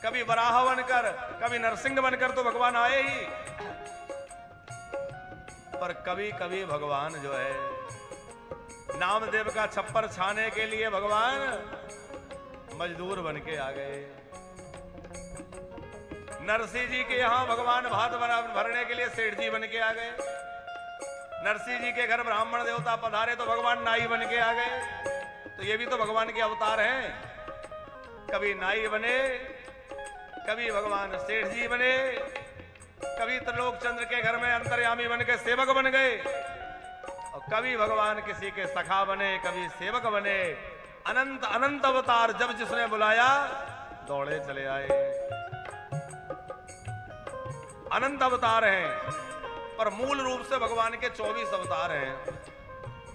कभी वराह बनकर, कभी नरसिंह बनकर तो भगवान आए ही। पर कभी कभी भगवान जो है नामदेव का छप्पर छाने के लिए भगवान मजदूर बन के आ गए। नरसिंह जी के यहां भगवान भात भरने के लिए सेठ जी बन के आ गए। नरसिंह जी के घर ब्राह्मण देवता पधारे तो भगवान नाई बन के आ गए। तो ये भी तो भगवान के अवतार हैं। कभी नाई बने, कभी भगवान सेठ जी बने, कभी त्रिलोक चंद्र के घर में अंतर्यामी बन के सेवक बन गए, और कभी भगवान किसी के सखा बने, कभी सेवक बने, अनंत अनंत अवतार जब जिसने बुलाया दौड़े चले आए। अनंत अवतार हैं, पर मूल रूप से भगवान के 24 अवतार हैं।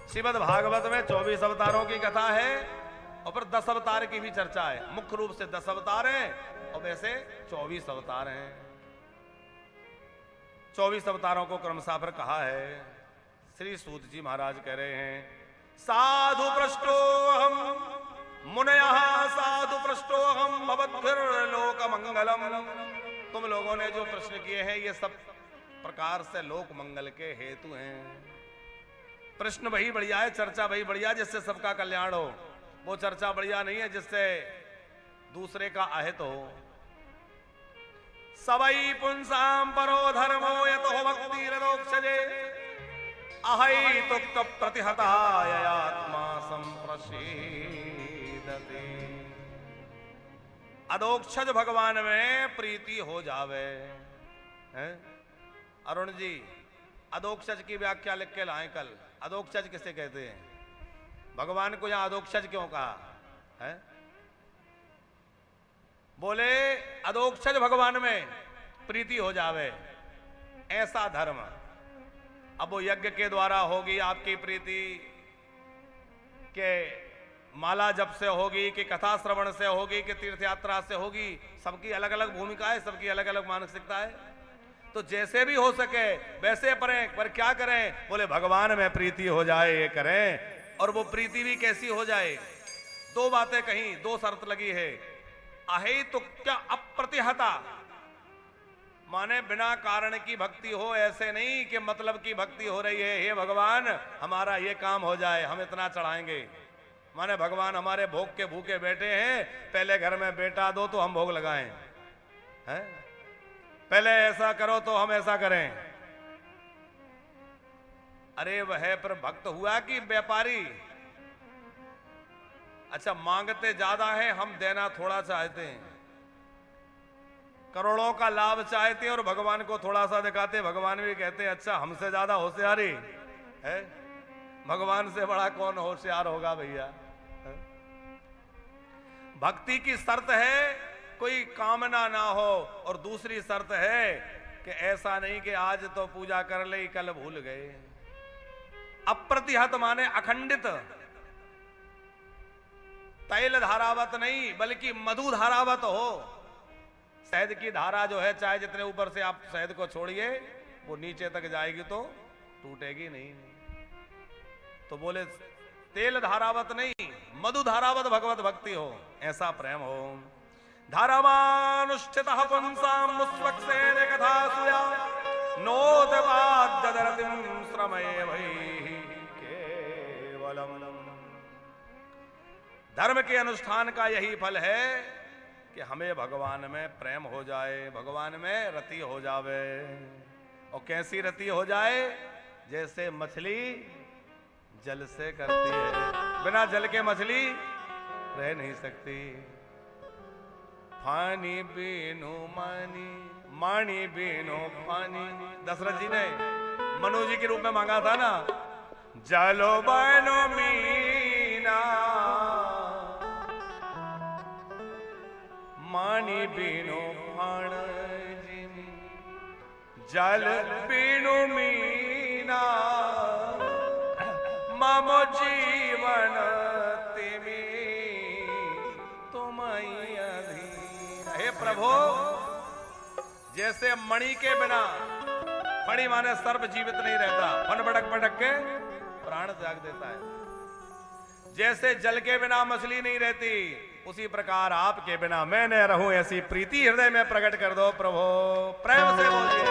श्रीमद् भागवत में 24 अवतारों की कथा है और फिर 10 अवतार की भी चर्चा है। मुख्य रूप से 10 अवतार हैं और वैसे 24 अवतार हैं। 24 अवतारों को क्रमशः पर कहा है। श्री सूत जी महाराज कह रहे हैं, साधु पृष्ठो हम मुनयः साधु पृष्ठो हम भवद्भिर्लोक मंगलम। तुम लोगों ने जो प्रश्न किए हैं ये सब प्रकार से लोक मंगल के हेतु हैं। प्रश्न वही बढ़िया है, चर्चा वही बढ़िया जिससे सबका कल्याण हो। वो चर्चा बढ़िया नहीं है जिससे दूसरे का अहित हो। सवै पुंसाम परो धर्मो यतो भक्तिरदोक्षजे अहैतुक्त प्रतिहताय आत्मा संप्रसीदते। अदोक्षज भगवान में प्रीति हो जावे। हैं? अरुण जी अदोक्षज की व्याख्या लिख के लाएं कल। अदोक्षज किसे कहते हैं? भगवान को यहां अदोक्षज क्यों कहा है? बोले अदोक्षज भगवान में प्रीति हो जावे, ऐसा धर्म। अब वो यज्ञ के द्वारा होगी आपकी प्रीति, के माला जप से होगी, कि कथा श्रवण से होगी, कि तीर्थ यात्रा से होगी। सबकी अलग अलग भूमिका है, सबकी अलग अलग मानसिकता है। तो जैसे भी हो सके वैसे करें, पर क्या करें? बोले भगवान में प्रीति हो जाए ये करें। और वो प्रीति भी कैसी हो जाए? दो बातें कहीं, दो शर्त लगी है। अहेतु क्या अप्रतिहता, माने बिना कारण की भक्ति हो, ऐसे नहीं कि मतलब की भक्ति हो रही है, हे भगवान हमारा ये काम हो जाए हम इतना चढ़ाएंगे। माने भगवान हमारे भोग के भूखे बैठे हैं, पहले घर में बेटा दो तो हम भोग लगाएं, हैं? पहले ऐसा करो तो हम ऐसा करें। अरे वह पर भक्त हुआ कि व्यापारी? अच्छा मांगते ज्यादा है, हम देना थोड़ा चाहते हैं। करोड़ों का लाभ चाहते हैं और भगवान को थोड़ा सा दिखाते। भगवान भी कहते हैं अच्छा हमसे ज्यादा होशियारी है, भगवान से बड़ा कौन होशियार होगा भैया। भक्ति की शर्त है कोई कामना ना हो, और दूसरी शर्त है कि ऐसा नहीं कि आज तो पूजा कर ली कल भूल गए। अप्रतिहत माने अखंडित, तैल धारावत नहीं बल्कि मधु धारावत हो। शहद की धारा जो है, चाहे जितने ऊपर से आप शहद को छोड़िए वो नीचे तक जाएगी तो टूटेगी नहीं। तो बोले तेल धारावत नहीं, मधु धारावत भगवत भक्ति हो, ऐसा प्रेम हो। धर्मानुष्ठित पुंसाम मुस्वक्सेन कथा सुया नोदपाद्यदरतिं श्रमये भई केवलम। धर्म के अनुष्ठान का यही फल है कि हमें भगवान में प्रेम हो जाए, भगवान में रति हो जावे। और कैसी रति हो जाए? जैसे मछली जल से करती है, बिना जल के मछली रह नहीं सकती। फानी बीनो मानी, मानी बीनो फानी। दशरथ जी ने मनु जी के रूप में मांगा था ना, जलो बनो मीना मानी बीनो फाण जी, जल बीनो मीना मम जीवन तिमी तुम अधीन। हे प्रभु, जैसे मणि के बिना, मणि माने सर्प जीवित नहीं रहता, फन भटक भटक के प्राण त्याग देता है। जैसे जल के बिना मछली नहीं रहती, उसी प्रकार आपके बिना मैं न रहूं, ऐसी प्रीति हृदय में प्रकट कर दो प्रभु। प्रेम से बोलिए।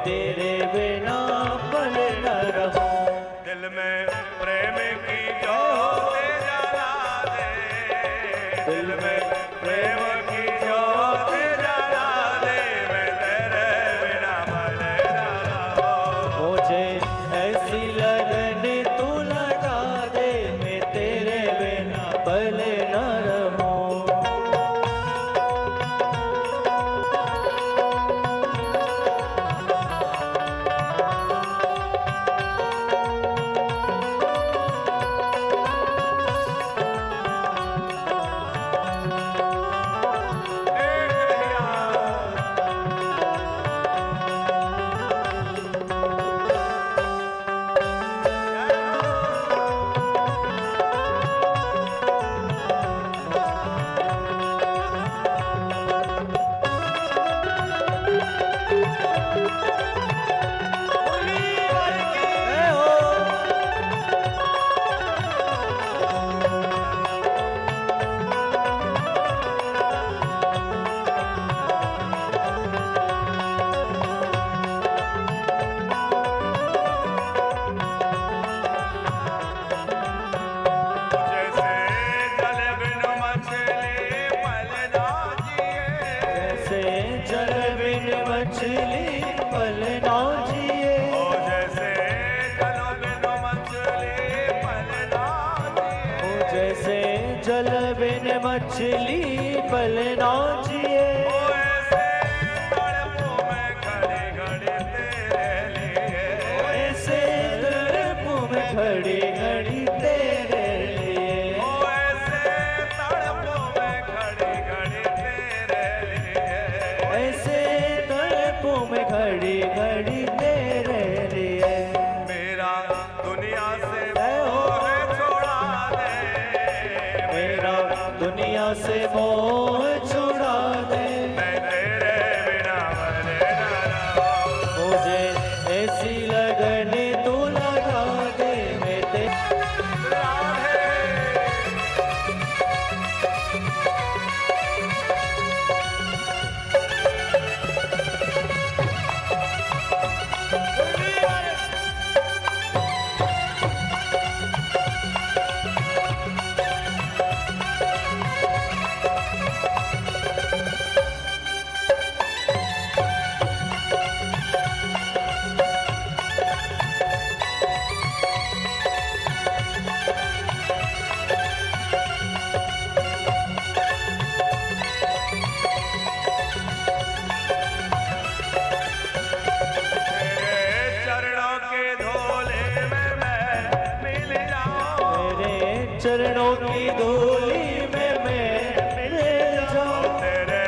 तेरे बिना पल न रहूं। दिल में प्रेम की ज्योत जला दे, दिल में प्रेम की ज्योत जला दे, मैं तेरे बिना पल न रहूं। मुझे ऐसी लगन तू लगा दे, मैं तेरे बिना पल न रहूं। मछली पल ना जिए, ओ जैसे जल बिन मछली पल ना जिए, ओ जैसे जल बिन मछली पल ना जिए, ओ ऐसे तड़पों में खड़ी खड़ी तेरे लिए, ओ ऐसे तड़पों में खड़ी खड़ी तेरे लिए, ओ ऐसे तड़पों में खड़ी खड़ी तेरे लिए, ऐसे तड़पों में खड़ी खड़ी तेरे लिए। मेरा दुनिया से मोह छोड़ा दे, मेरा दुनिया से मोह छुड़ा दे, मैं तेरे बिना मरे न रहूं। मुझे ऐसी लगन तू लगा दे, मैं राधे चरणों की धूली में मैं मिल जाऊं, तेरे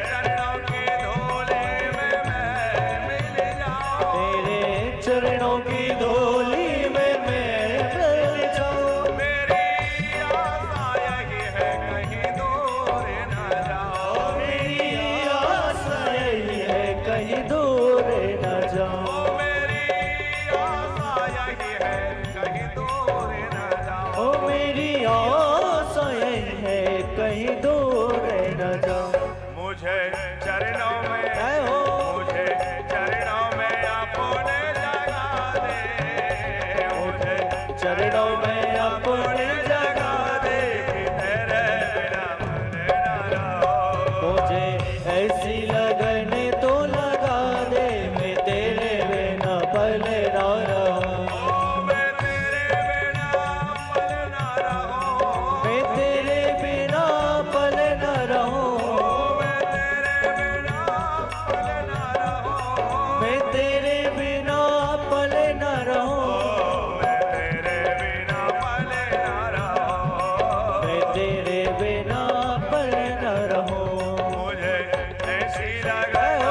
चरणों की धूली में मैं मिल जाऊं, तेरे चरणों की धूली में मैं मिल जाऊं। मेरी आशा यही है कहीं दूर न जाओ, मेरी आशा यही है कहीं दूर न जाऊं, मेरी आशा यही है कहीं दूर न जाओ, ओ मेरी आशा यही है कहीं दूर न जाऊं। मुझे चरणों में ऐ हो मुझे चरणों में अपने जगा दे, मुझे चरणों में अपने जगा दे, तेरे बिना मरे न रहूं। मुझे ऐसी लगन तो लगा दे, मैं तेरे बिना पल ना रहूं, मैं तेरे बिना पल न रहूं, मैं तेरे बिना पल न रहूं, मैं तेरे बिना पल न रहूं, मैं तेरे बिना पल न रहूं, मैं तेरे बिना पल न रहूं, मैं तेरे बिना पल न रहूं। मुझे ऐसी लगन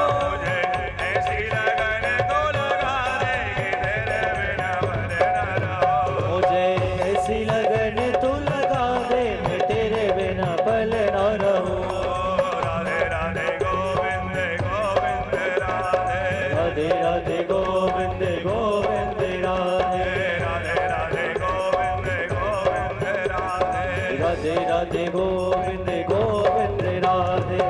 तो लगा दे, तेरे बिना पल न रहूं। मुझे ऐसी लगन तू लगा दे, मैं तेरे बिना पल न रहूं। राधे राधे गोविंद गोविंद राधे, राधे राधे गोविंद गोविंद राधे, राधे राधे गोविंद गोविंद राधे, राधे राधे गोविंद गोविंद राधे,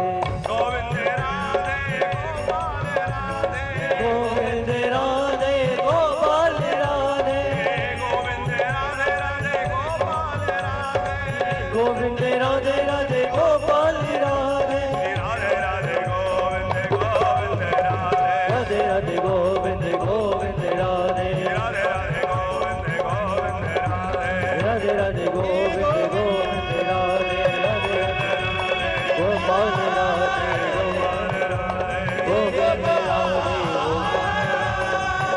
गोविंद राधे गोपाल राधे, गोविंद राधे गोविंद गोविंद राधे राधे राधे गोविंद गोविंद राधे राधे राधे गोविंद गोविंद राधे राधे गोपाल राधे गोविंद राधे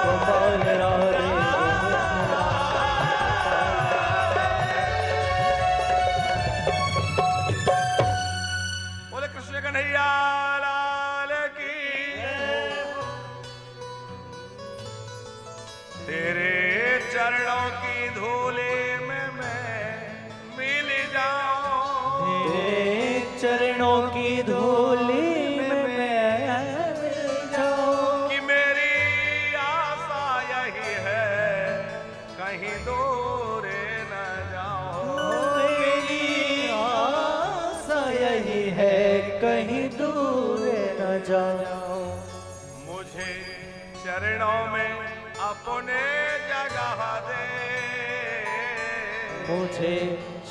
गोपाल राधे बोले कृष्ण कन्हैया लाल की तेरे चरणों की धूले में मैं मिल जाऊं तेरे चरणों की धूली में मैं मिल जाऊं कि मेरी आशा यही है कहीं दूर न जाऊं मेरी आशा यही है कहीं दूर न जाऊं मुझे चरणों में अपने जगह दे मुझे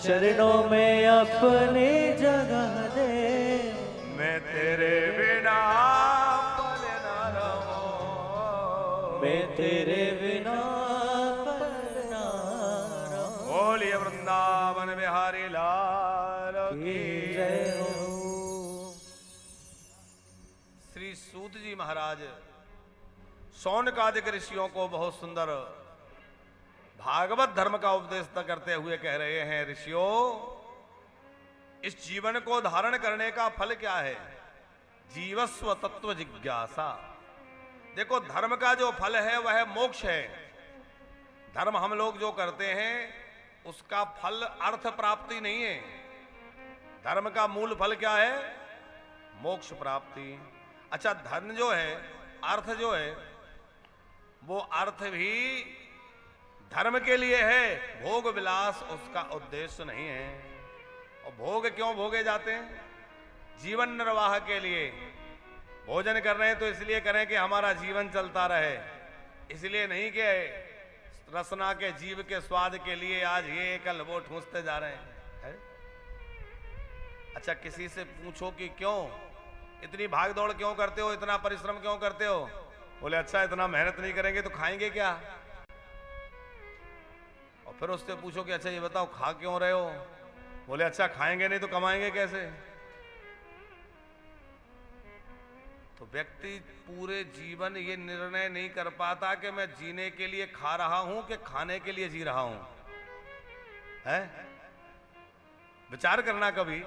चरणों में अपनी जगह दे मैं तेरे बिना पल न रहूं मैं तेरे बिना पल ना रहूं। बोलिए वृंदावन बिहारी लाल की जय हो। श्री सूत जी महाराज शौनकादिक ऋषियों को बहुत सुंदर भागवत धर्म का उपदेश करते हुए कह रहे हैं, ऋषियों इस जीवन को धारण करने का फल क्या है? जीवस्व तत्व जिज्ञासा। देखो धर्म का जो फल है वह मोक्ष है। धर्म हम लोग जो करते हैं उसका फल अर्थ प्राप्ति नहीं है। धर्म का मूल फल क्या है? मोक्ष प्राप्ति। अच्छा धन जो है, अर्थ जो है, वो अर्थ भी धर्म के लिए है, भोग विलास उसका उद्देश्य नहीं है। और भोग क्यों भोगे जाते हैं? जीवन निर्वाह के लिए। भोजन कर रहे हैं तो इसलिए करें कि हमारा जीवन चलता रहे, इसलिए नहीं कि रसना के जीव के स्वाद के लिए आज ये कल वो ठूंसते जा रहे हैं। अच्छा किसी से पूछो कि क्यों इतनी भाग दौड़ क्यों करते हो, इतना परिश्रम क्यों करते हो? बोले अच्छा इतना मेहनत नहीं करेंगे तो खाएंगे क्या? और फिर उससे पूछो कि अच्छा ये बताओ खा क्यों रहे हो? बोले अच्छा खाएंगे नहीं तो कमाएंगे कैसे? तो व्यक्ति पूरे जीवन ये निर्णय नहीं कर पाता कि मैं जीने के लिए खा रहा हूं कि खाने के लिए जी रहा हूं। है विचार करना कभी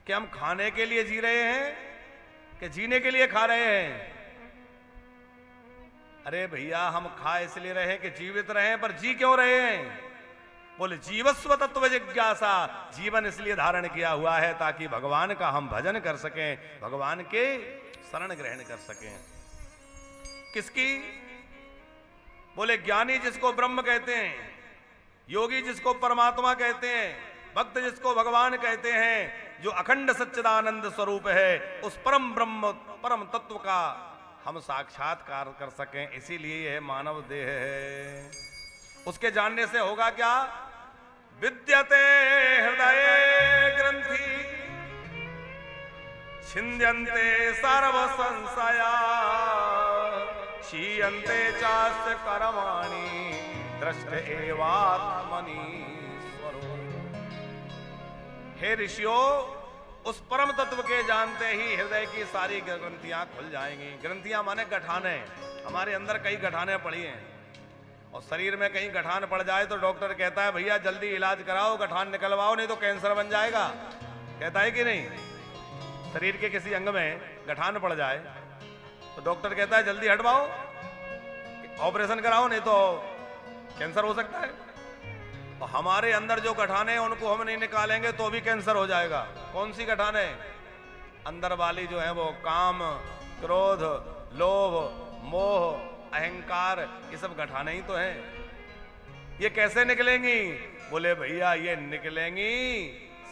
कि हम खाने के लिए जी रहे हैं कि जीने के लिए खा रहे हैं। अरे भैया हम खा इसलिए रहे कि जीवित रहे पर जी क्यों रहे हैं? बोले जीवस्व तत्व जिज्ञासा। जीवन इसलिए धारण किया हुआ है ताकि भगवान का हम भजन कर सकें, भगवान के शरण ग्रहण कर सकें। किसकी? बोले ज्ञानी जिसको ब्रह्म कहते हैं, योगी जिसको परमात्मा कहते हैं, भक्त जिसको भगवान कहते हैं, जो अखंड सच्चिदानंद स्वरूप है, उस परम ब्रह्म परम तत्व का हम साक्षात्कार कर सकें, इसीलिए यह मानव देह है। उसके जानने से होगा क्या? विद्यते हृदय ग्रंथि छिन्द्यन्ते सर्व संशया क्षीयन्ते चास्य कर्माणि दृष्ट एवात्मनि स्वरूप। हे ऋषियों उस परम तत्व के जानते ही हृदय की सारी ग्रंथियां खुल जाएंगी। ग्रंथियां माने गठाने। हमारे अंदर कई गठाने पड़ी हैं और शरीर में कहीं गठान पड़ जाए तो डॉक्टर कहता है भैया जल्दी इलाज कराओ, गठान निकलवाओ नहीं तो कैंसर बन जाएगा। कहता है कि नहीं? शरीर के किसी अंग में गठान पड़ जाए तो डॉक्टर कहता है जल्दी हटवाओ, ऑपरेशन कराओ नहीं तो कैंसर हो सकता है। और हमारे अंदर जो गठाने हैं उनको हम नहीं निकालेंगे तो भी कैंसर हो जाएगा। कौन सी गठाने? अंदर वाली जो है वो काम, क्रोध, लोभ, मोह, अहंकार, ये सब गठाने ही तो हैं। ये कैसे निकलेंगी? बोले भैया ये निकलेंगी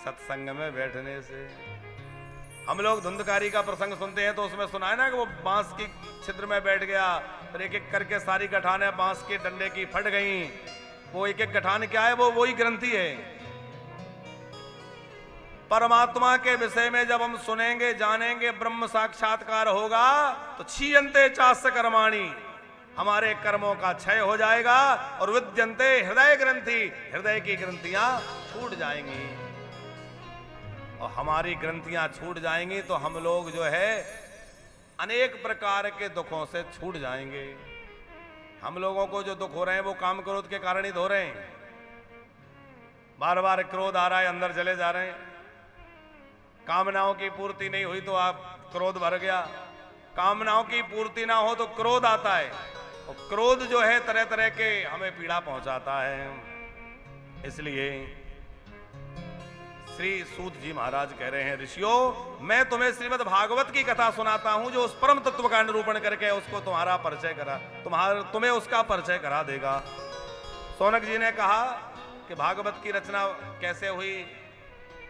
सत्संग में बैठने से। हम लोग धुंधकारी का प्रसंग सुनते हैं तो उसमें सुना है ना कि वो बांस की छिद्र में बैठ गया, फिर एक एक करके सारी गठाने बांस के डंडे की फट गई। वो एक एक गठान क्या है? वो वही ग्रंथि है। परमात्मा के विषय में जब हम सुनेंगे जानेंगे, ब्रह्म साक्षात्कार होगा तो क्षीयन्ते चास्य कर्माणि, हमारे कर्मों का क्षय हो जाएगा और विद्यन्ते हृदय ग्रंथि, हृदय की ग्रंथियां छूट जाएंगी। और हमारी ग्रंथियां छूट जाएंगी तो हम लोग जो है अनेक प्रकार के दुखों से छूट जाएंगे। हम लोगों को जो दुख हो रहे हैं वो काम क्रोध के कारण ही हो रहे हैं। बार बार क्रोध आ रहा है, अंदर चले जा रहे हैं। कामनाओं की पूर्ति नहीं हुई तो आप क्रोध भर गया, कामनाओं की पूर्ति ना हो तो क्रोध आता है, और क्रोध जो है तरह तरह के हमें पीड़ा पहुंचाता है। इसलिए श्री सूत जी महाराज कह रहे हैं, ऋषियों मैं तुम्हें श्रीमद् भागवत की कथा सुनाता हूं जो उस परम तत्व का निरूपण करके उसको तुम्हारा परिचय करा, तुम्हें उसका परिचय करा देगा। सौनक जी ने कहा कि भागवत की रचना कैसे हुई,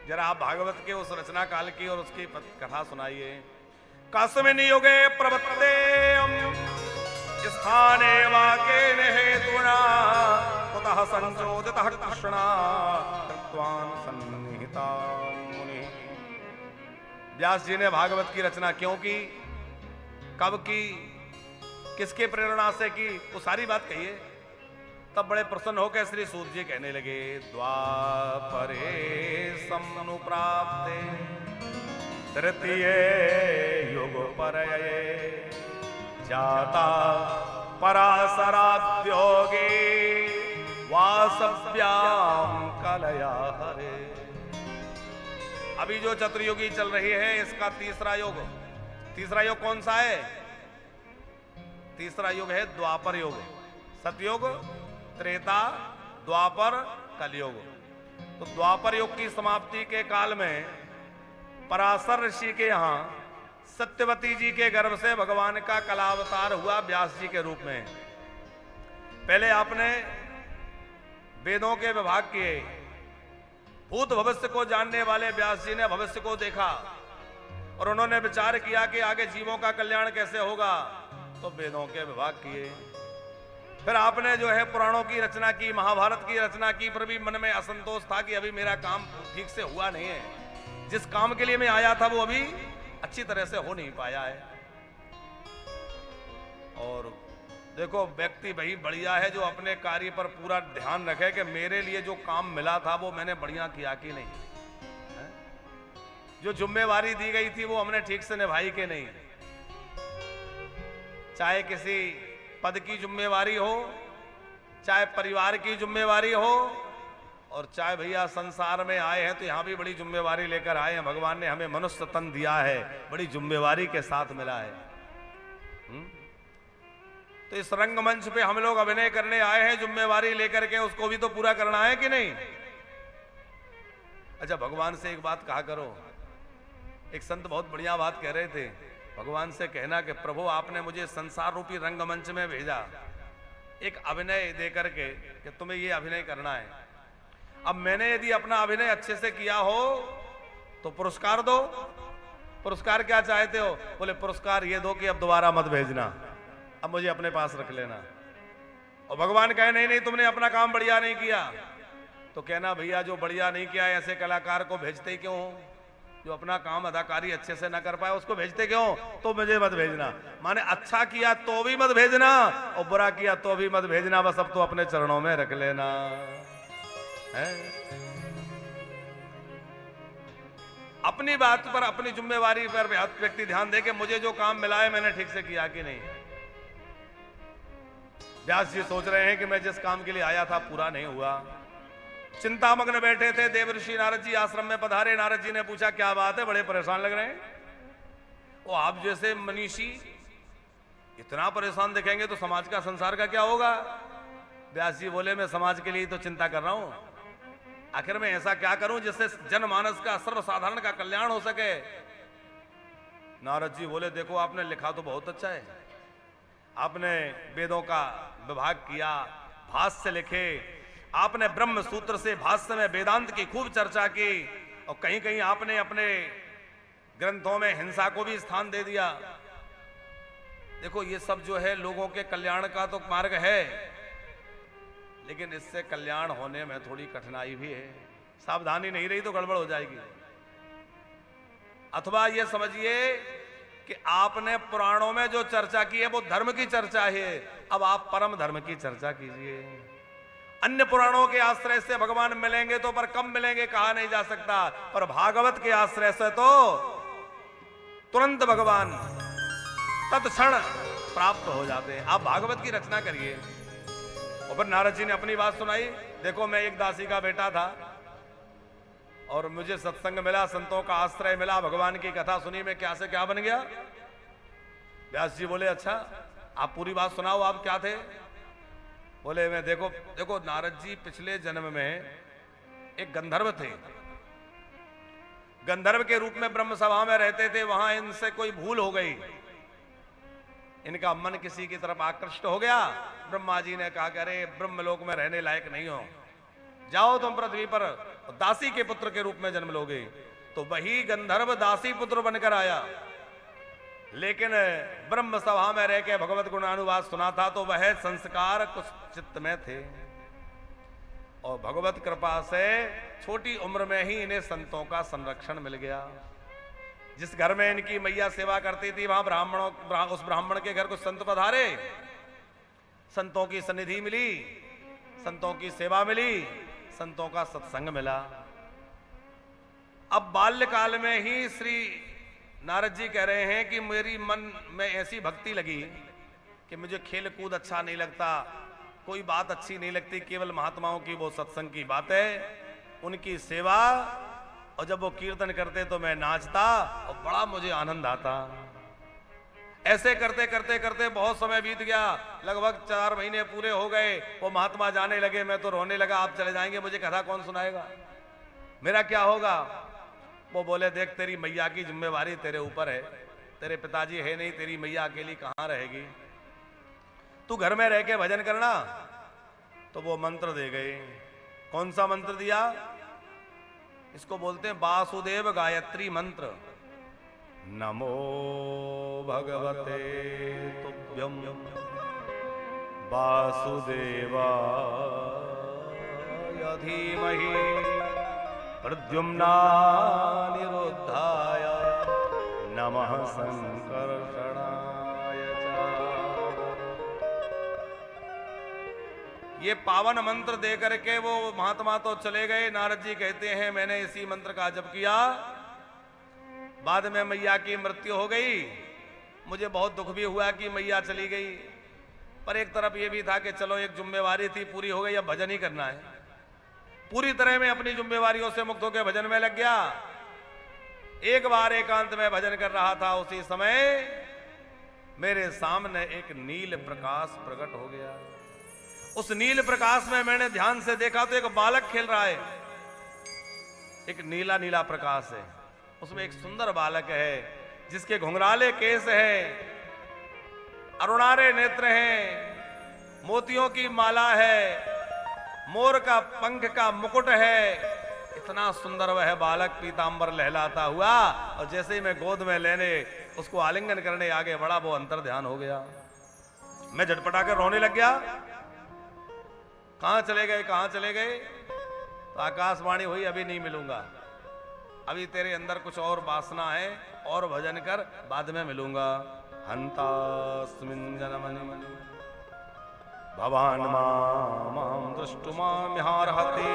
जरा आप भागवत के उस रचना काल की और उसकी कथा सुनाइए। कस्मिन् युगे प्रवर्ते स्थाने वाके हेतुना कुतः संचोदितः कृष्णा कृत्वान् सन्निहिता मुनि। व्यास जी ने भागवत की रचना क्यों की, कब की, किसके प्रेरणा से की, वो सारी बात कहिए। तब बड़े प्रसन्न होकर श्री सूत जी कहने लगे, द्वापरे सम्नुप्राप्ते तृतीय युग परये जाता पराशराद्योगे वासव्याम कलया हरे। अभी जो चतुर्युगी चल रही है इसका तीसरा युग, तीसरा युग कौन सा है? तीसरा युग है द्वापर युग। सतयुग, त्रेता, द्वापर, कलयुग। तो द्वापर युग की समाप्ति के काल में पराशर ऋषि के यहां सत्यवती जी के गर्भ से भगवान का कलावतार हुआ व्यास जी के रूप में। पहले आपने वेदों के विभाग किए, भूत भविष्य को जानने वाले व्यास जी ने भविष्य को देखा और उन्होंने विचार किया कि आगे जीवों का कल्याण कैसे होगा, तो वेदों के विभाग किए। फिर आपने जो है पुराणों की रचना की, महाभारत की रचना की, पर भी मन में असंतोष था कि अभी मेरा काम ठीक से हुआ नहीं है, जिस काम के लिए मैं आया था वो अभी अच्छी तरह से हो नहीं पाया है। और देखो व्यक्ति भाई बढ़िया है जो अपने कार्य पर पूरा ध्यान रखे कि मेरे लिए जो काम मिला था वो मैंने बढ़िया किया कि नहीं, है? जो जिम्मेवारी दी गई थी वो हमने ठीक से निभाई कि नहीं। चाहे किसी पद की जिम्मेवारी हो, चाहे परिवार की जिम्मेवारी हो, और चाहे भैया संसार में आए हैं तो यहां भी बड़ी जिम्मेवारी लेकर आए हैं। भगवान ने हमें मनुष्य तन दिया है, बड़ी जिम्मेवारी के साथ मिला है। तो इस रंगमंच पे हम लोग अभिनय करने आए हैं जिम्मेवारी लेकर के, उसको भी तो पूरा करना है कि नहीं। अच्छा भगवान से एक बात कहा करो, एक संत बहुत बढ़िया बात कह रहे थे, भगवान से कहना कि प्रभु आपने मुझे संसार रूपी रंगमंच में भेजा एक अभिनय दे करके कि तुम्हें ये अभिनय करना है। अब मैंने यदि अपना अभिनय अच्छे से किया हो तो पुरस्कार दो। पुरस्कार क्या चाहते हो? बोले पुरस्कार ये दो कि अब दोबारा मत भेजना, अब मुझे अपने पास रख लेना। और भगवान कहे नहीं नहीं तुमने अपना काम बढ़िया नहीं किया, तो कहना भैया जो बढ़िया नहीं किया ऐसे कलाकार को भेजते क्यों हो? जो अपना काम अदाकारी अच्छे से ना कर पाए उसको भेजते क्यों? तो मुझे मत भेजना। माने अच्छा किया तो भी मत भेजना और बुरा किया तो भी मत भेजना, बस अब तो अपने चरणों में रख लेना है। अपनी बात पर, अपनी जिम्मेवारी पर व्यक्ति ध्यान दे कि मुझे जो काम मिला है मैंने ठीक से किया कि नहीं। व्यास जी सोच रहे हैं कि मैं जिस काम के लिए आया था पूरा नहीं हुआ। चिंतामग्न बैठे थे, देवर्षि नारद जी आश्रम में पधारे। नारद जी ने पूछा क्या बात है, बड़े परेशान लग रहे हैं। वो आप जैसे मनीषी इतना परेशान दिखेंगे तो समाज का, संसार का क्या होगा? व्यास जी बोले मैं समाज के लिए तो चिंता कर रहा हूं, आखिर मैं ऐसा क्या करूं जिससे जनमानस का, सर्वसाधारण का कल्याण हो सके। नारद जी बोले देखो आपने लिखा तो बहुत अच्छा है, आपने वेदों का विभाग किया, भाष्य लिखे, आपने ब्रह्म सूत्र से भाष्य में वेदांत की खूब चर्चा की, और कहीं कहीं आपने अपने ग्रंथों में हिंसा को भी स्थान दे दिया। देखो ये सब जो है लोगों के कल्याण का तो मार्ग है, लेकिन इससे कल्याण होने में थोड़ी कठिनाई भी है। सावधानी नहीं रही तो गड़बड़ हो जाएगी। अथवा ये समझिए कि आपने पुराणों में जो चर्चा की है वो धर्म की चर्चा है, अब आप परम धर्म की चर्चा कीजिए। अन्य पुराणों के आश्रय से भगवान मिलेंगे तो पर कब मिलेंगे कहा नहीं जा सकता, पर भागवत के आश्रय से तो तुरंत भगवान तत्क्षण प्राप्त हो जाते हैं। आप भागवत की रचना करिए। और फिर नारद जी ने अपनी बात सुनाई। देखो, मैं एक दासी का बेटा था और मुझे सत्संग मिला, संतों का आश्रय मिला, भगवान की कथा सुनी, मैं क्या से क्या बन गया। व्यास जी बोले, अच्छा आप पूरी बात सुनाओ, आप क्या थे। बोले, मैं देखो नारद जी पिछले जन्म में एक गंधर्व थे। गंधर्व के रूप में ब्रह्म सभा में रहते थे। वहां इनसे कोई भूल हो गई, इनका मन किसी की तरफ आकृष्ट हो गया। ब्रह्मा जी ने कहा कि अरे ब्रह्मलोक में रहने लायक नहीं हो, जाओ तुम पृथ्वी पर दासी के पुत्र के रूप में जन्म लोगे। तो वही गंधर्व दासी पुत्र बनकर आया, लेकिन ब्रह्म सभा में रह के भगवत गुणानुवाद सुना था तो वह संस्कार कुछ चित्त में थे और भगवत कृपा से छोटी उम्र में ही इन्हें संतों का संरक्षण मिल गया। जिस घर में इनकी मैया सेवा करती थी वहां उस ब्राह्मण के घर कुछ संत पधारे, संतों की सन्निधि मिली, संतों की सेवा मिली, संतों का सत्संग मिला। अब बाल्यकाल में ही श्री नारद जी कह रहे हैं कि मेरी मन में ऐसी भक्ति लगी कि मुझे खेल कूद अच्छा नहीं लगता, कोई बात अच्छी नहीं लगती, केवल महात्माओं की वो सत्संग की बातें, उनकी सेवा, और जब वो कीर्तन करते तो मैं नाचता और बड़ा मुझे आनंद आता। ऐसे करते करते करते बहुत समय बीत गया, लगभग 4 महीने पूरे हो गए। वो महात्मा जाने लगे, मैं तो रोने लगा, आप चले जाएंगे, मुझे कथा कौन सुनाएगा, मेरा क्या होगा। वो बोले, देख तेरी मैया की जिम्मेवारी तेरे ऊपर है, तेरे पिताजी है नहीं, तेरी मैया अकेली कहां रहेगी, तू घर में रह के भजन करना। तो वो मंत्र दे गए। कौन सा मंत्र दिया, इसको बोलते हैं वासुदेव गायत्री मंत्र। नमो भगवते तुभ्यं वासुदेवाय धीमहि प्रद्युम्नानिरुद्धाय नमः संकर्षणाय च। ये पावन मंत्र दे करके वो महात्मा तो चले गए। नारद जी कहते हैं मैंने इसी मंत्र का जप किया, बाद में मैया की मृत्यु हो गई। मुझे बहुत दुख भी हुआ कि मैया चली गई, पर एक तरफ ये भी था कि चलो एक जिम्मेवारी थी पूरी हो गई, अब भजन ही करना है। पूरी तरह में अपनी जिम्मेवारियों से मुक्त होकर भजन में लग गया। एक बार एकांत में भजन कर रहा था, उसी समय मेरे सामने एक नील प्रकाश प्रकट हो गया। उस नील प्रकाश में मैंने ध्यान से देखा तो एक बालक खेल रहा है, एक नीला नीला प्रकाश है, उसमें एक सुंदर बालक है जिसके घुंघराले केस है, अरुणारे नेत्र हैं, मोतियों की माला है, मोर का पंख का मुकुट है। इतना सुंदर वह बालक पीतांबर लहलाता हुआ, और जैसे ही मैं गोद में लेने उसको आलिंगन करने आगे बढ़ा, वो अंतर ध्यान हो गया। मैं झटपटा कर रोने लग गया। कहां चले गए, कहां चले गए। तो आकाशवाणी हुई, अभी नहीं मिलूंगा, अभी तेरे अंदर कुछ और वासना है, और भजन कर, बाद में मिलूंगा। हंतास्मिन् जनमनि भवान् मां दृष्टुमाम्यर्हति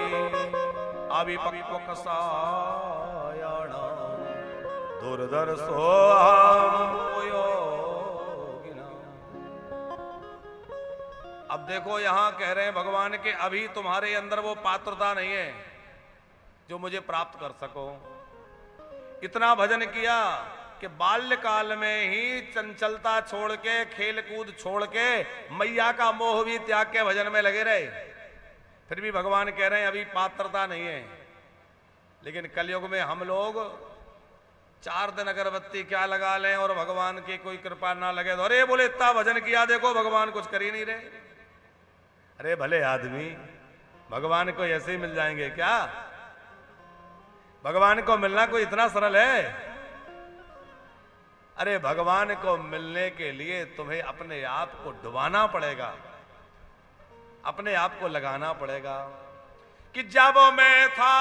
अविपक्वकषायाणां दुर्धर्षोऽहं योगिनाम्। अब देखो यहां कह रहे हैं भगवान के अभी तुम्हारे अंदर वो पात्रता नहीं है जो मुझे प्राप्त कर सको। इतना भजन किया कि बाल्यकाल में ही चंचलता छोड़ के, खेल कूद छोड़ के, मैया का मोह भी त्याग के भजन में लगे रहे। फिर भी भगवान कह रहे हैं अभी पात्रता नहीं है। लेकिन कलयुग में हम लोग 4 दिन अगरबत्ती क्या लगा लें और भगवान की कोई कृपा ना लगे तो अरे बोले इतना भजन किया, देखो भगवान कुछ कर ही नहीं रहे। अरे भले आदमी, भगवान को ऐसे ही मिल जाएंगे क्या? भगवान को मिलना कोई इतना सरल है? अरे भगवान को मिलने के लिए तुम्हें अपने आप को डुबाना पड़ेगा, अपने आप को लगाना पड़ेगा कि जब मैं था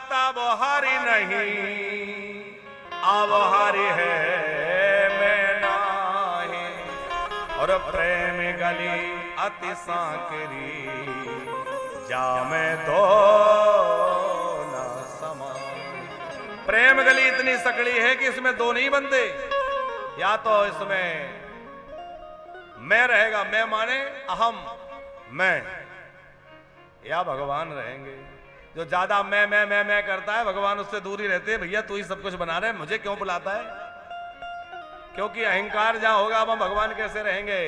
तब हरि नहीं, अब हरि है मैं नाही, और प्रेम गली अति सांकरी, जा मैं तो न समान। प्रेम गली इतनी सकड़ी है कि इसमें दो नहीं बनते, या तो इसमें मैं रहेगा, मैं माने अहम मैं, या भगवान रहेंगे। जो ज्यादा मैं करता है, भगवान उससे दूर ही रहते हैं। भैया तू ही सब कुछ बना रहे, मुझे क्यों बुलाता है? क्योंकि अहंकार जहां होगा वहां भगवान कैसे रहेंगे?